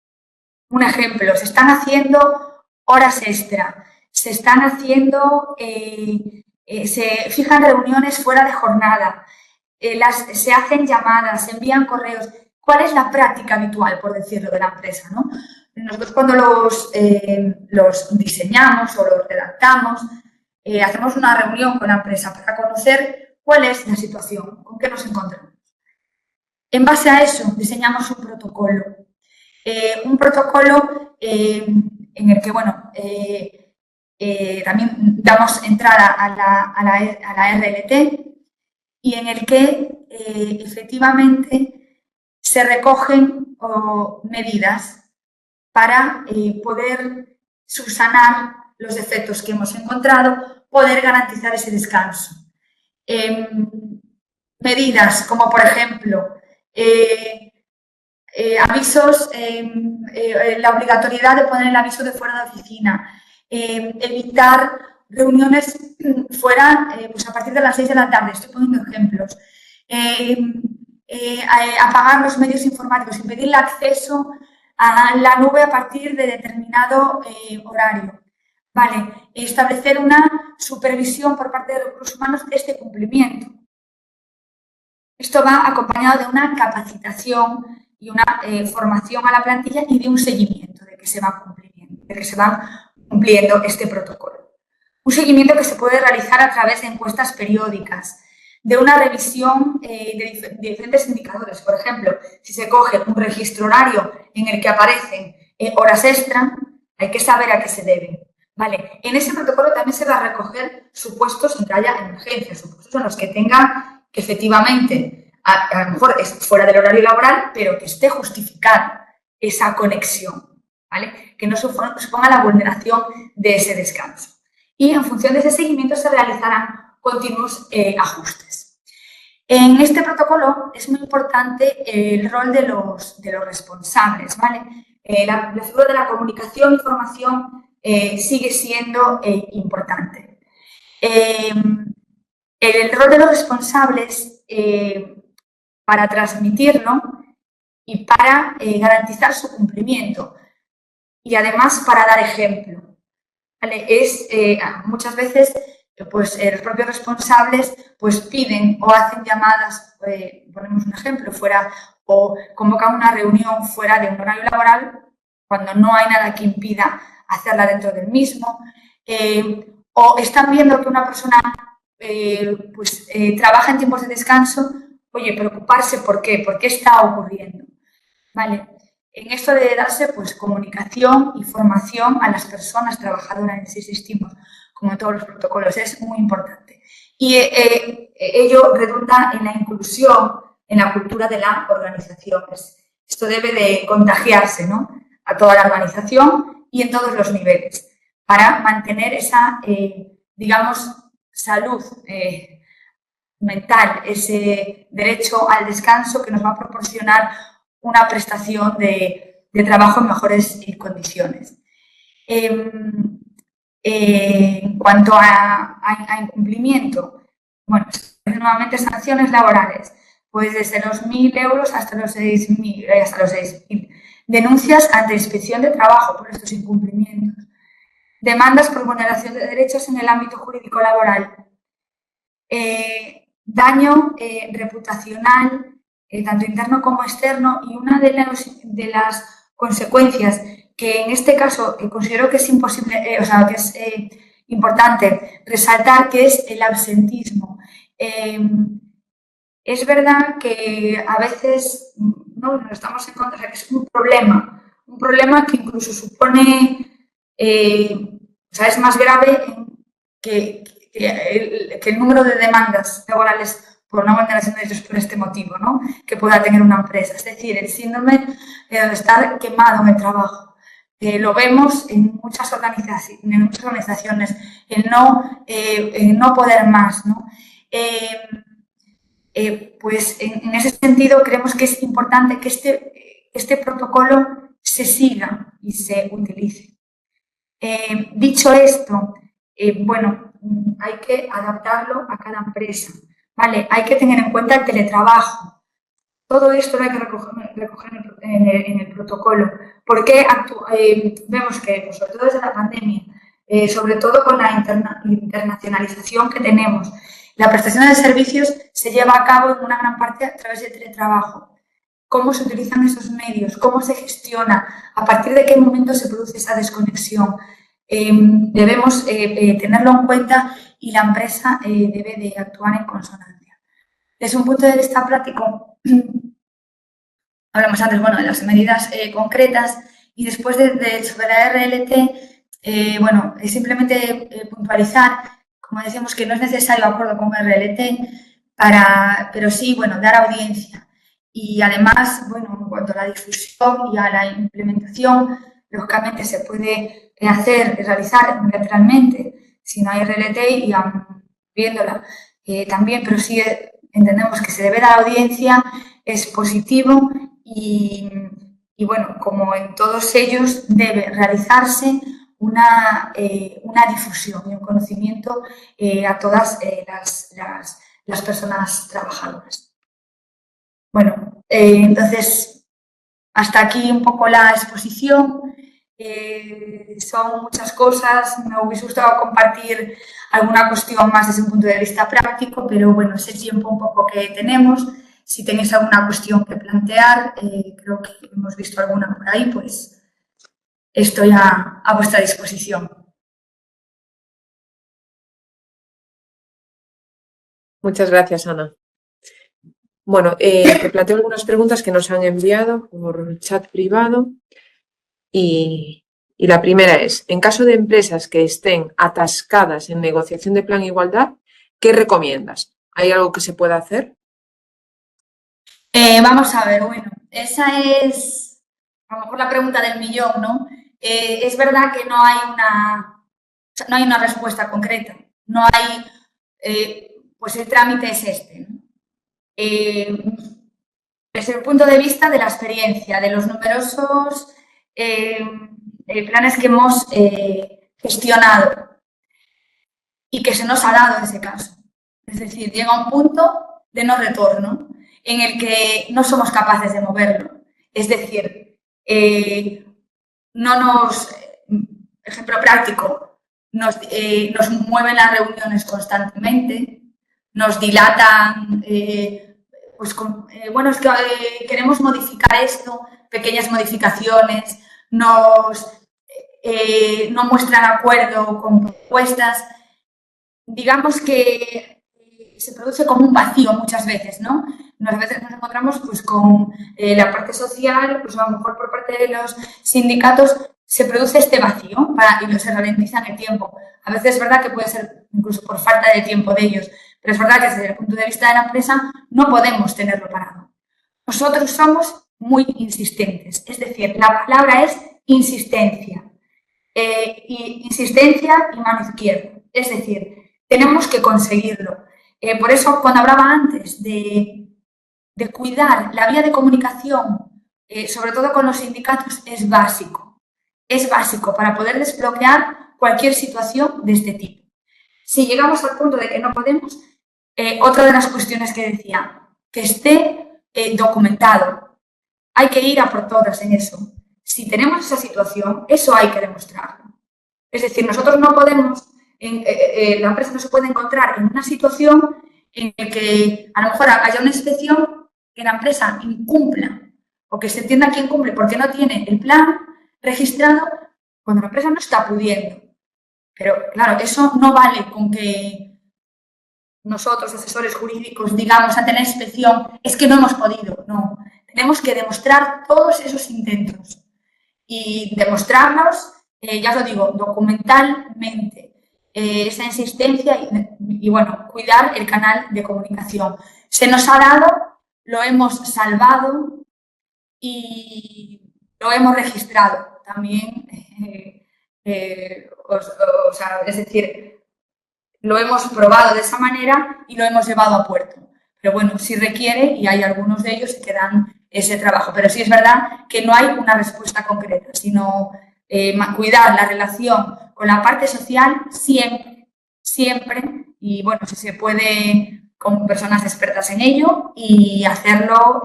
un ejemplo, se están haciendo horas extra, se están haciendo, se fijan reuniones fuera de jornada, se hacen llamadas, se envían correos. ¿Cuál es la práctica habitual, por decirlo, de la empresa, ¿no? Nosotros cuando los diseñamos o los redactamos, hacemos una reunión con la empresa para conocer cuál es la situación, con qué nos encontramos. En base a eso, diseñamos un protocolo. En el que, bueno, también damos entrada a la RLT y en el que efectivamente se recogen medidas para poder subsanar los defectos que hemos encontrado, poder garantizar ese descanso. Medidas como, por ejemplo, avisos, la obligatoriedad de poner el aviso de fuera de oficina, evitar reuniones fuera pues a partir de las 6 de la tarde, estoy poniendo ejemplos, apagar los medios informáticos, impedir el acceso a la nube a partir de determinado horario. Vale, establecer una supervisión por parte de recursos humanos de este cumplimiento. Esto va acompañado de una capacitación y una formación a la plantilla y de un seguimiento de que se va cumpliendo este protocolo. Un seguimiento que se puede realizar a través de encuestas periódicas, de una revisión de diferentes indicadores. Por ejemplo, si se coge un registro horario en el que aparecen horas extra, hay que saber a qué se deben. Vale. En ese protocolo también se va a recoger supuestos en que haya emergencias, supuestos en los que tenga que efectivamente, a lo mejor es fuera del horario laboral, pero que esté justificada esa conexión, ¿vale? Que no suponga la vulneración de ese descanso. Y en función de ese seguimiento se realizarán continuos ajustes. En este protocolo es muy importante el rol de los responsables, ¿vale? La figura de la comunicación y formación sigue siendo importante. El rol de los responsables para transmitirlo y para garantizar su cumplimiento y además para dar ejemplo. ¿Vale? Muchas veces pues, los propios responsables pues, piden o hacen llamadas, ponemos un ejemplo, o convocan una reunión fuera de un horario laboral cuando no hay nada que impida hacerla dentro del mismo, o están viendo que una persona trabaja en tiempos de descanso, oye, preocuparse ¿por qué? ¿Por qué está ocurriendo? ¿Vale? En esto debe darse pues, comunicación y formación a las personas trabajadoras, en sí insistimos, como en todos los protocolos, es muy importante. Y ello redunda en la inclusión, en la cultura de la organización. Esto debe de contagiarse, ¿no?, a toda la organización y en todos los niveles, para mantener esa, digamos, salud mental, ese derecho al descanso que nos va a proporcionar una prestación de trabajo en mejores condiciones. En cuanto a incumplimiento, bueno, nuevamente sanciones laborales, pues desde los 1.000 euros hasta los 6.000. Denuncias ante inspección de trabajo por estos incumplimientos. Demandas por vulneración de derechos en el ámbito jurídico laboral. Daño reputacional, tanto interno como externo, y una de las consecuencias que en este caso considero que es importante resaltar, que es el absentismo. Es verdad que a veces no estamos en contra, que es un problema que incluso supone, es más grave que el número de demandas laborales por una vulneración de derechos por este motivo, ¿no?, que pueda tener una empresa. Es decir, el síndrome de estar quemado en el trabajo. Lo vemos en muchas organizaciones, el no poder más, ¿no? Pues en ese sentido creemos que es importante que este protocolo se siga y se utilice. Dicho esto, bueno, hay que adaptarlo a cada empresa, ¿vale? Hay que tener en cuenta el teletrabajo. Todo esto lo hay que recoger en el protocolo, porque vemos que, sobre todo desde la pandemia, sobre todo con la internacionalización que tenemos, la prestación de servicios se lleva a cabo en una gran parte a través del teletrabajo. ¿Cómo se utilizan esos medios? ¿Cómo se gestiona? ¿A partir de qué momento se produce esa desconexión? Debemos tenerlo en cuenta y la empresa debe de actuar en consonancia. Desde un punto de vista práctico, hablamos antes, bueno, de las medidas concretas, y después sobre la RLT, bueno, es simplemente puntualizar, como decíamos, que no es necesario acuerdo con RLT, pero sí, bueno, dar audiencia. Y además, bueno, en cuanto a la difusión y a la implementación, lógicamente se puede realizar unilateralmente si no hay RLT y viéndola también, pero sí entendemos que se debe dar audiencia, es positivo y bueno, como en todos ellos debe realizarse una difusión y un conocimiento a todas las personas trabajadoras. Bueno, entonces, hasta aquí un poco la exposición. Son muchas cosas, me hubiese gustado compartir alguna cuestión más desde un punto de vista práctico, pero bueno, es el tiempo un poco que tenemos. Si tenéis alguna cuestión que plantear, creo que hemos visto alguna por ahí, pues estoy a vuestra disposición. Muchas gracias, Ana. Bueno, te planteo algunas preguntas que nos han enviado por chat privado y la primera es, en caso de empresas que estén atascadas en negociación de plan igualdad, ¿qué recomiendas? ¿Hay algo que se pueda hacer? Vamos a ver, bueno, esa es a lo mejor la pregunta del millón, ¿no? Es verdad que no hay una respuesta concreta, no hay, pues el trámite es este, ¿no? Desde el punto de vista de la experiencia, de los numerosos planes que hemos gestionado y que se nos ha dado en ese caso. Es decir, llega un punto de no retorno en el que no somos capaces de moverlo. Es decir, ejemplo práctico, nos mueven las reuniones constantemente, nos dilatan, bueno, es que queremos modificar esto, pequeñas modificaciones, no muestran acuerdo con propuestas. Digamos que se produce como un vacío muchas veces, ¿no? A veces nos encontramos pues, con la parte social, pues a lo mejor por parte de los sindicatos se produce este vacío y se ralentiza en el tiempo. A veces es verdad que puede ser incluso por falta de tiempo de ellos, pero es verdad que desde el punto de vista de la empresa no podemos tenerlo parado. Nosotros somos muy insistentes, es decir, la palabra es insistencia. Insistencia y mano izquierda, es decir, tenemos que conseguirlo. Por eso, cuando hablaba antes de cuidar la vía de comunicación, sobre todo con los sindicatos, es básico. Es básico para poder desbloquear cualquier situación de este tipo. Si llegamos al punto de que no podemos, otra de las cuestiones que decía, que esté documentado. Hay que ir a por todas en eso. Si tenemos esa situación, eso hay que demostrarlo. Es decir, nosotros no podemos, la empresa no se puede encontrar en una situación en la que a lo mejor haya una inspección que la empresa incumpla o que se entienda que incumple porque no tiene el plan registrado cuando la empresa no está pudiendo. Pero claro, eso no vale con que nosotros, asesores jurídicos, digamos ante la inspección, es que no hemos podido. No, tenemos que demostrar todos esos intentos y demostrarlos, ya os lo digo, documentalmente, esa insistencia y, bueno, cuidar el canal de comunicación. Se nos ha dado, lo hemos salvado y lo hemos registrado también. Es decir, lo hemos probado de esa manera y lo hemos llevado a puerto. Pero bueno, sí requiere, y hay algunos de ellos que dan ese trabajo. Pero sí es verdad que no hay una respuesta concreta, sino cuidar la relación con la parte social siempre, siempre. Y bueno, si se puede con personas expertas en ello y hacerlo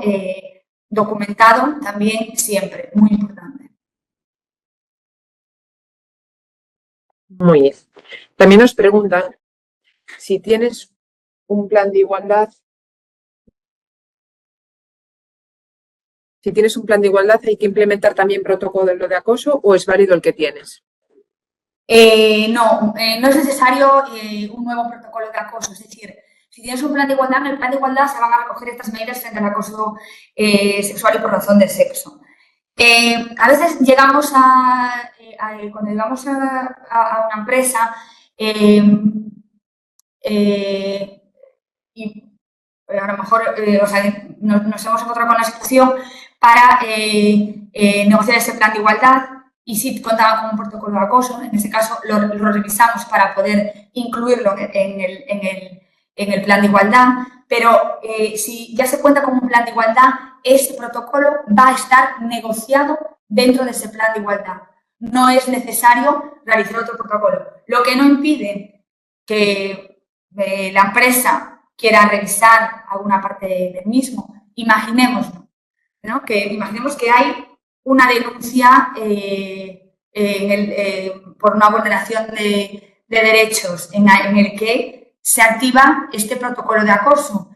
documentado también siempre, muy importante. Muy bien. También nos preguntan si tienes un plan de igualdad. Si tienes un plan de igualdad, ¿hay que implementar también protocolo de acoso o es válido el que tienes? No es necesario un nuevo protocolo de acoso. Es decir, si tienes un plan de igualdad, en el plan de igualdad se van a recoger estas medidas frente al acoso sexual y por razón de sexo. A veces llegamos cuando llegamos a una empresa y a lo mejor nos hemos encontrado con la situación para negociar ese plan de igualdad y sí contaba con un protocolo de acoso. En ese caso lo revisamos para poder incluirlo en el plan de igualdad, pero si ya se cuenta con un plan de igualdad, ese protocolo va a estar negociado dentro de ese plan de igualdad. No es necesario realizar otro protocolo, lo que no impide que la empresa quiera revisar alguna parte del mismo. Imaginemos, ¿no? Imaginemos que hay una denuncia por una vulneración de derechos en el que se activa este protocolo de acoso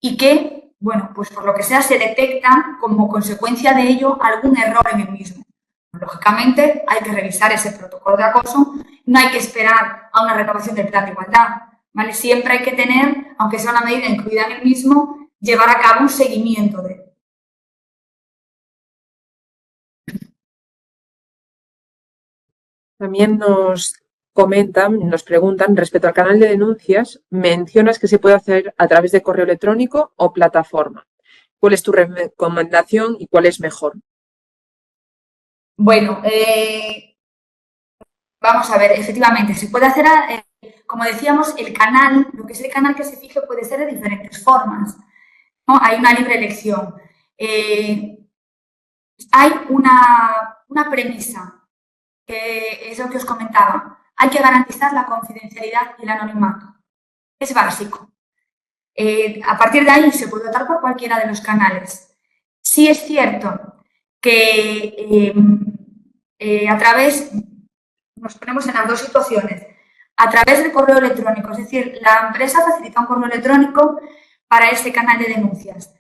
y que, bueno, pues por lo que sea se detecta como consecuencia de ello algún error en el mismo. Lógicamente hay que revisar ese protocolo de acoso, no hay que esperar a una renovación del plan de igualdad. ¿vale? Siempre hay que tener, aunque sea una medida incluida en el mismo, llevar a cabo un seguimiento de. También nos comentan, nos preguntan respecto al canal de denuncias, mencionas que se puede hacer a través de correo electrónico o plataforma. ¿Cuál es tu recomendación y cuál es mejor? Bueno, vamos a ver, efectivamente, se puede hacer, como decíamos, el canal, lo que es el canal que se fije puede ser de diferentes formas, ¿no? Hay una libre elección. Hay una premisa, que es lo que os comentaba. Hay que garantizar la confidencialidad y el anonimato. Es básico. A partir de ahí se puede optar por cualquiera de los canales. Sí es cierto que a través, nos ponemos en las dos situaciones, a través del correo electrónico, es decir, la empresa facilita un correo electrónico para este canal de denuncias.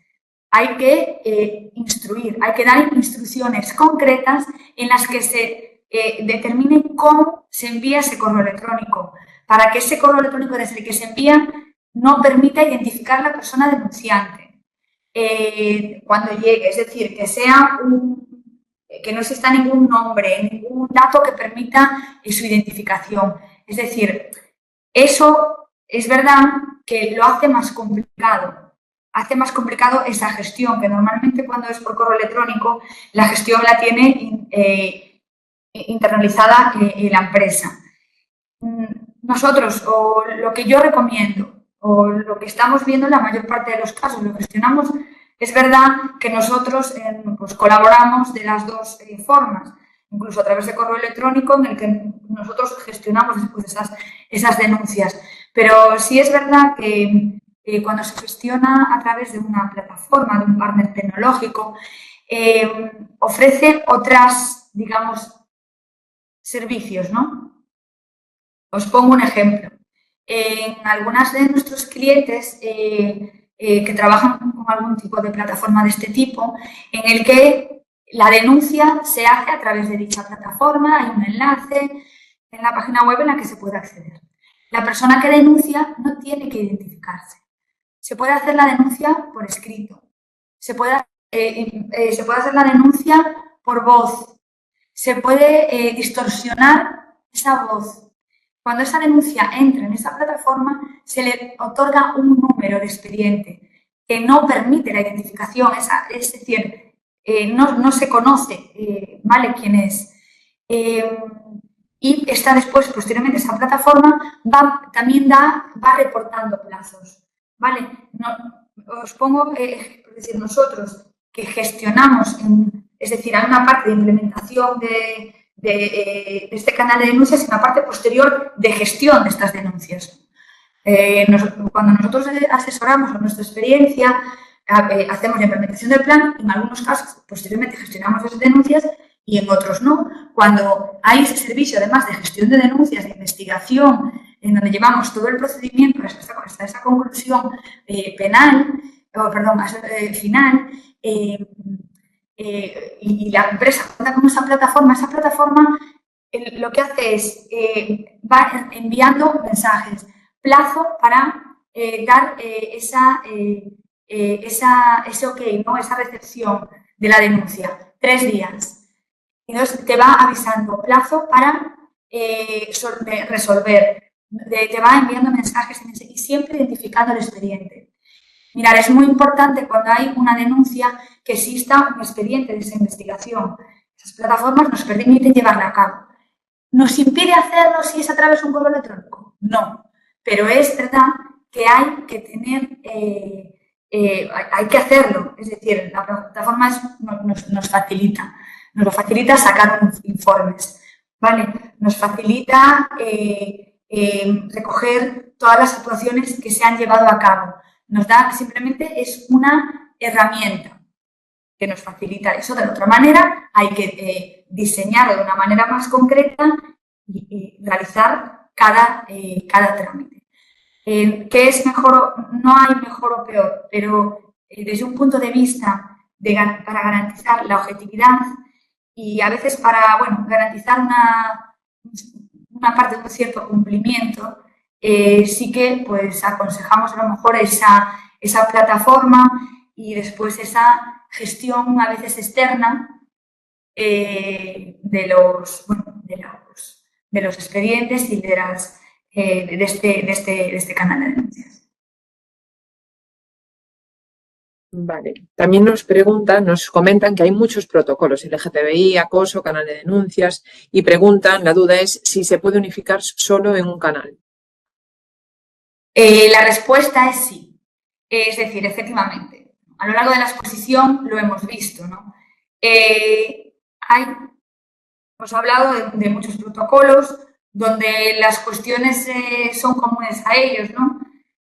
Hay que instruir, hay que dar instrucciones concretas en las que se determine cómo se envía ese correo electrónico, para que ese correo electrónico desde el que se envía no permita identificar a la persona denunciante cuando llegue, es decir, que sea que no exista ningún nombre, ningún dato que permita su identificación. Es decir, eso es verdad que lo hace más complicado. Hace más complicado esa gestión, que normalmente cuando es por correo electrónico, la gestión la tiene internalizada la empresa. Nosotros, o lo que yo recomiendo, o lo que estamos viendo en la mayor parte de los casos, lo gestionamos, es verdad que nosotros pues, colaboramos de las dos formas, incluso a través de correo electrónico, en el que nosotros gestionamos después esas denuncias. Pero sí es verdad que cuando se gestiona a través de una plataforma, de un partner tecnológico, ofrece otras, digamos, servicios, ¿no? Os pongo un ejemplo. En algunas de nuestros clientes que trabajan con algún tipo de plataforma de este tipo, en el que la denuncia se hace a través de dicha plataforma, hay un enlace en la página web en la que se puede acceder. La persona que denuncia no tiene que identificarse. Se puede hacer la denuncia por escrito, se puede hacer la denuncia por voz, se puede distorsionar esa voz. Cuando esa denuncia entra en esa plataforma, se le otorga un número de expediente que no permite la identificación, es decir, no se conoce, ¿vale?, quién es. Y está después, posteriormente, esa plataforma también va reportando plazos, ¿vale? Os pongo, es decir, nosotros que gestionamos, es decir, hay una parte de implementación de este canal de denuncias y una parte posterior de gestión de estas denuncias. Cuando nosotros asesoramos a nuestra experiencia, hacemos la implementación del plan, en algunos casos posteriormente gestionamos las denuncias y en otros no. Cuando hay ese servicio, además de gestión de denuncias, de investigación, en donde llevamos todo el procedimiento hasta esa conclusión final, y la empresa cuenta con esa plataforma lo que hace es va enviando mensajes, plazo para dar ese ok, ¿no?, esa recepción de la denuncia, 3 días. Y entonces te va avisando, plazo para resolver, te va enviando mensajes y siempre identificando el expediente. Mirad, es muy importante cuando hay una denuncia que exista un expediente de esa investigación. Esas plataformas nos permiten llevarla a cabo. ¿Nos impide hacerlo si es a través de un correo electrónico? No, pero es verdad que hay que tener, hay que hacerlo. Es decir, la plataforma nos facilita sacar informes, ¿vale? Nos facilita recoger todas las actuaciones que se han llevado a cabo. Nos da, simplemente es una herramienta que nos facilita eso. De otra manera, hay que diseñarlo de una manera más concreta y realizar cada trámite. ¿Qué es mejor? No hay mejor o peor, pero desde un punto de vista para garantizar la objetividad y a veces para garantizar una parte de un cierto cumplimiento, sí que pues aconsejamos a lo mejor esa plataforma y después esa gestión a veces externa de los expedientes y de este canal de denuncias. Vale. También nos comentan que hay muchos protocolos, LGTBI, acoso, canal de denuncias, y preguntan, la duda es si se puede unificar solo en un canal. La respuesta es sí. Es decir, efectivamente, a lo largo de la exposición lo hemos visto, ¿no? Hemos hablado de muchos protocolos donde las cuestiones son comunes a ellos, ¿no?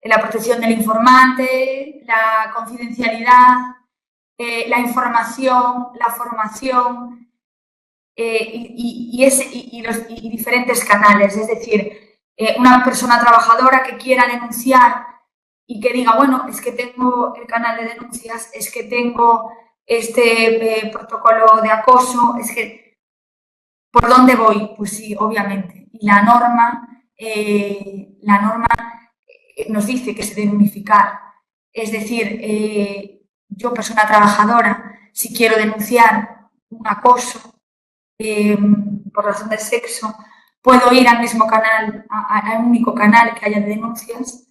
La protección del informante, la confidencialidad, la información, la formación y diferentes canales. Es decir, una persona trabajadora que quiera denunciar y que diga, bueno, es que tengo el canal de denuncias, es que tengo este protocolo de acoso, es que ¿por dónde voy? Pues sí, obviamente. Y la norma nos dice que se debe unificar. Es decir, yo, persona trabajadora, si quiero denunciar un acoso por razón de sexo, puedo ir al mismo canal, al único canal que haya de denuncias,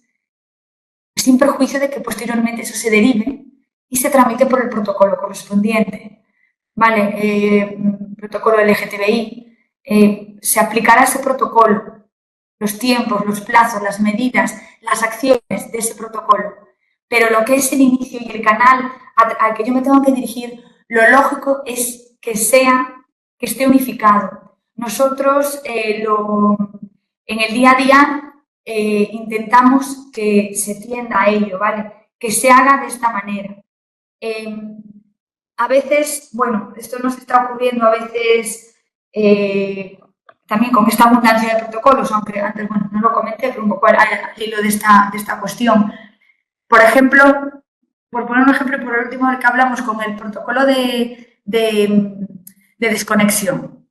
sin perjuicio de que posteriormente eso se derive y se tramite por el protocolo correspondiente. ¿Vale? Protocolo LGTBI. Se aplicará ese protocolo, los tiempos, los plazos, las medidas, las acciones de ese protocolo. Pero lo que es el inicio y el canal al que yo me tengo que dirigir, lo lógico es que esté unificado. Nosotros en el día a día intentamos que se tienda a ello, ¿vale? Que se haga de esta manera. A veces, bueno, esto nos está ocurriendo a veces también con esta abundancia de protocolos, aunque antes, bueno, no lo comenté, pero un poco al hilo de esta cuestión. Por ejemplo, por poner un ejemplo, por el último del que hablamos, con el protocolo de desconexión,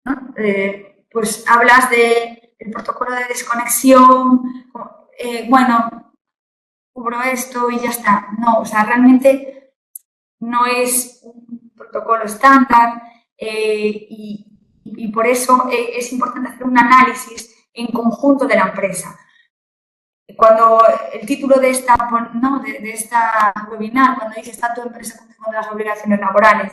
¿no? Pues hablas del protocolo de desconexión, bueno, cubro esto y ya está. No, o sea, realmente no es un protocolo estándar y por eso es importante hacer un análisis en conjunto de la empresa. Cuando el título de esta webinar, cuando dice ¿está tu empresa cumpliendo las obligaciones laborales?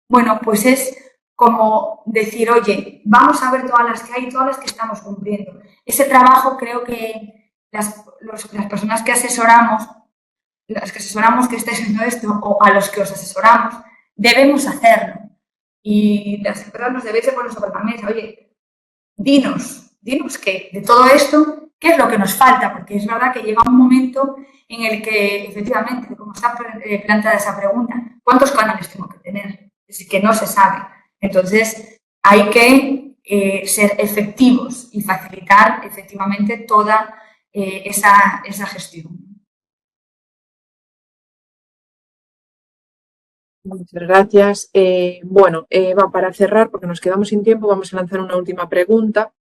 Bueno, pues es como decir, oye, vamos a ver todas las que hay, todas las que estamos cumpliendo. Ese trabajo creo que las personas que asesoramos, que estáis haciendo esto, o a los que os asesoramos, debemos hacerlo. Y las empresas nos debéis de poner sobre la mesa, oye, dinos que de todo esto, ¿qué es lo que nos falta? Porque es verdad que llega un momento en el que, efectivamente, como está planteada esa pregunta, ¿cuántos canales tengo que tener? Es que no se sabe. Entonces, hay que ser efectivos y facilitar, efectivamente, toda esa gestión. Muchas gracias. Bueno, para cerrar, porque nos quedamos sin tiempo, vamos a lanzar una última pregunta.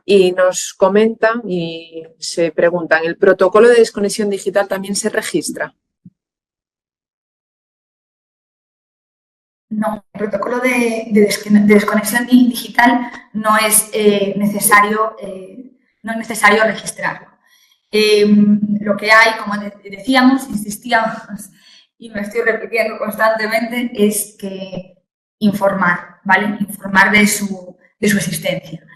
Y nos comentan y se preguntan, ¿el protocolo de desconexión digital también se registra? No, el protocolo de desconexión digital no es necesario registrarlo. Lo que hay, como decíamos, insistíamos y me estoy repitiendo constantemente, es que informar, ¿vale? Informar de su existencia.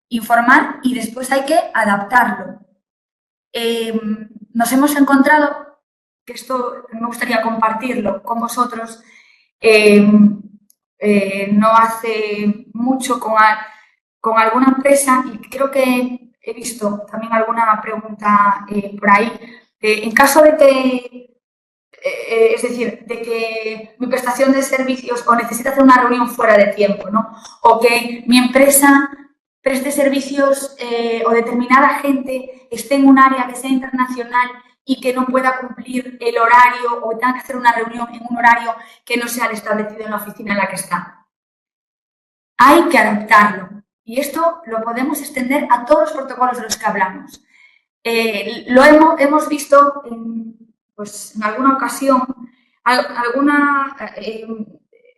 Informar y después hay que adaptarlo. Nos hemos encontrado, que esto me gustaría compartirlo con vosotros, no hace mucho con alguna empresa y creo que he visto también alguna pregunta por ahí. En caso de que es decir, de que mi prestación de servicios o necesita hacer una reunión fuera de tiempo, ¿no? O que mi empresa preste servicios o determinada gente esté en un área que sea internacional y que no pueda cumplir el horario o tenga que hacer una reunión en un horario que no sea el establecido en la oficina en la que está. Hay que adaptarlo. Y esto lo podemos extender a todos los protocolos de los que hablamos. Hemos visto pues, en alguna ocasión alguna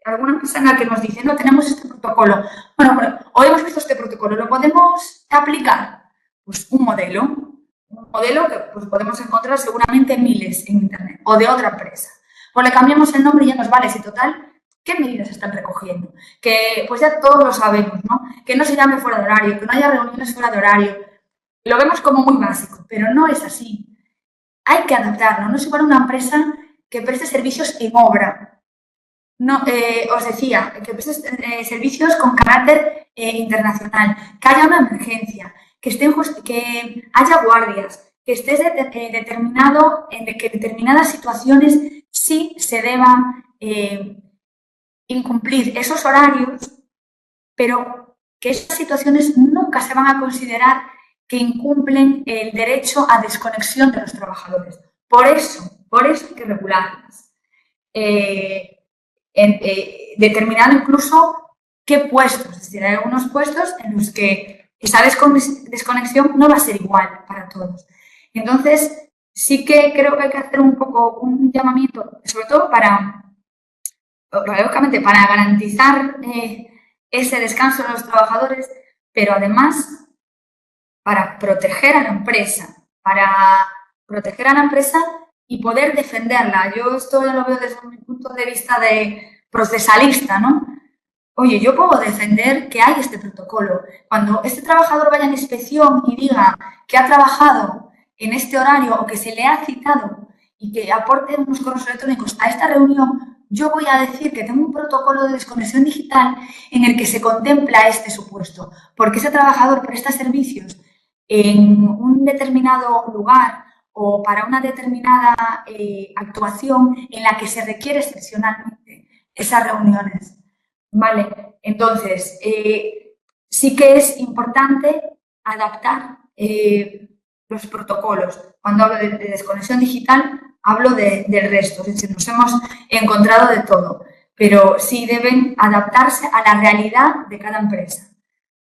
empresa en la que nos dice, no tenemos este protocolo. Bueno, hoy hemos visto este protocolo, ¿lo podemos aplicar? Pues un modelo que pues, podemos encontrar seguramente miles en Internet o de otra empresa. Pues le cambiamos el nombre y ya nos vale. Si total, ¿qué medidas están recogiendo? Que pues ya todos lo sabemos, ¿no? Que no se llame fuera de horario, que no haya reuniones fuera de horario. Lo vemos como muy básico, pero no es así. Hay que adaptarlo. No es igual una empresa que preste servicios en obra. No, os decía, que preste servicios con carácter internacional, que haya una emergencia, que haya guardias, que estés determinado en que determinadas situaciones sí se deban incumplir esos horarios, pero que esas situaciones nunca se van a considerar que incumplen el derecho a desconexión de los trabajadores. Por eso hay que regularlas. Determinando incluso qué puestos, es decir, hay algunos puestos en los que esa desconexión no va a ser igual para todos. Entonces, sí que creo que hay que hacer un poco un llamamiento, sobre todo lógicamente, para garantizar ese descanso de los trabajadores, pero además para proteger a la empresa, y poder defenderla. Yo esto lo veo desde mi punto de vista de procesalista, ¿no? Oye, yo puedo defender que hay este protocolo. Cuando este trabajador vaya en inspección y diga que ha trabajado en este horario o que se le ha citado y que aporte unos correos electrónicos a esta reunión, yo voy a decir que tengo un protocolo de desconexión digital en el que se contempla este supuesto, porque ese trabajador presta servicios en un determinado lugar o para una determinada actuación en la que se requiere excepcionalmente esas reuniones. Vale, entonces, sí que es importante adaptar los protocolos. Cuando hablo de desconexión digital, hablo del resto, es decir, nos hemos encontrado de todo, pero sí deben adaptarse a la realidad de cada empresa.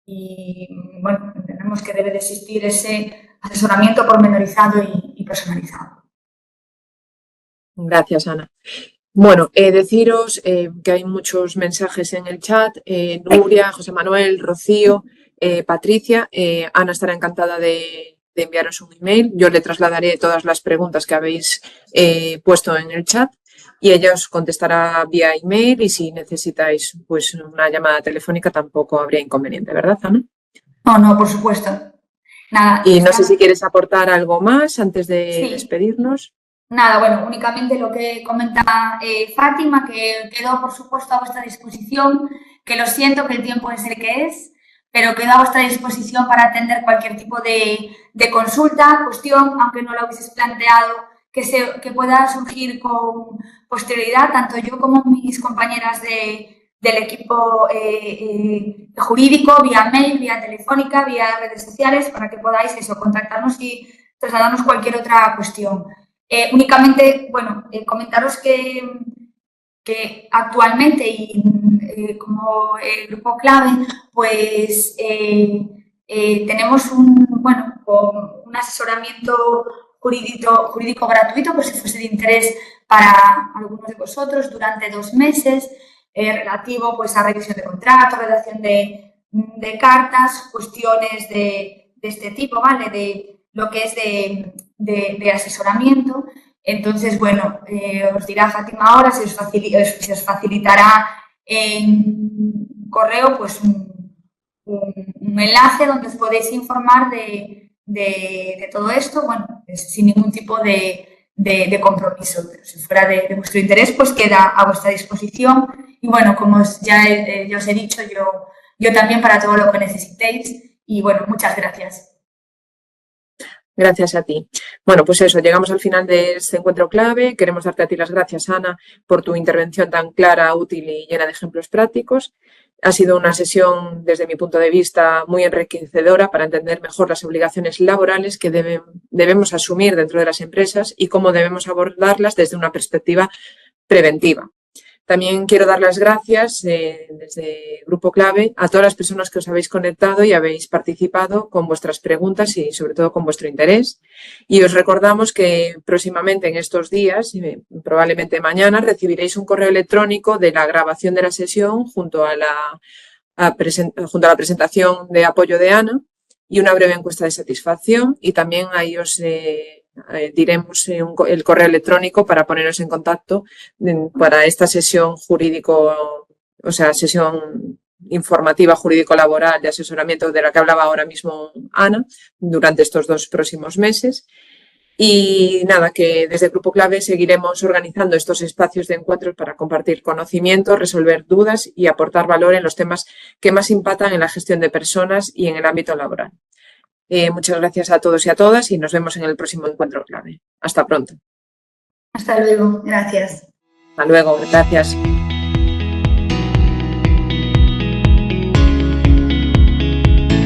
Y, bueno, entendemos que debe de existir ese asesoramiento pormenorizado y personalizado. Gracias, Ana. Bueno, deciros que hay muchos mensajes en el chat. Nuria, José Manuel, Rocío, Patricia. Ana estará encantada de enviaros un email. Yo le trasladaré todas las preguntas que habéis puesto en el chat y ella os contestará vía email y si necesitáis pues una llamada telefónica tampoco habría inconveniente, ¿verdad, Ana? No, por supuesto. Nada, y no sé si quieres aportar algo más antes de despedirnos. Nada, bueno, únicamente lo que comenta Fátima, que quedó, por supuesto, a vuestra disposición, que lo siento, que el tiempo es el que es, pero quedo a vuestra disposición para atender cualquier tipo de consulta, cuestión, aunque no lo hubieses planteado, que pueda surgir con posterioridad, tanto yo como mis compañeras del equipo jurídico, vía mail, vía telefónica, vía redes sociales, para que podáis contactarnos y trasladarnos cualquier otra cuestión. Únicamente, bueno, comentaros que actualmente y como grupo clave, pues tenemos un asesoramiento jurídico gratuito, pues si fuese de interés para algunos de vosotros durante 2 meses, relativo pues a revisión de contratos, redacción de cartas, cuestiones de este tipo, ¿vale? De lo que es de asesoramiento. Entonces, bueno, os dirá Fátima ahora, se os facilitará en correo pues un enlace donde os podéis informar de todo esto, bueno, pues, sin ningún tipo de compromiso. Pero si fuera de vuestro interés, pues queda a vuestra disposición. Y bueno, como ya os he dicho, yo también para todo lo que necesitéis. Y bueno, muchas gracias. Gracias a ti. Bueno, pues eso, llegamos al final de este encuentro clave. Queremos darte a ti las gracias, Ana, por tu intervención tan clara, útil y llena de ejemplos prácticos. Ha sido una sesión, desde mi punto de vista, muy enriquecedora para entender mejor las obligaciones laborales que debemos asumir dentro de las empresas y cómo debemos abordarlas desde una perspectiva preventiva. También quiero dar las gracias desde Grupo Clave a todas las personas que os habéis conectado y habéis participado con vuestras preguntas y sobre todo con vuestro interés. Y os recordamos que próximamente en estos días, probablemente mañana, recibiréis un correo electrónico de la grabación de la sesión junto a la presentación de apoyo de Ana y una breve encuesta de satisfacción, y también ahí os diremos el correo electrónico para poneros en contacto para esta sesión sesión informativa jurídico-laboral de asesoramiento de la que hablaba ahora mismo Ana durante estos 2 próximos meses. Y nada, que desde Grupo Clave seguiremos organizando estos espacios de encuentros para compartir conocimiento, resolver dudas y aportar valor en los temas que más impactan en la gestión de personas y en el ámbito laboral. Muchas gracias a todos y a todas y nos vemos en el próximo encuentro clave. Hasta pronto. Hasta luego. Gracias. Hasta luego. Gracias.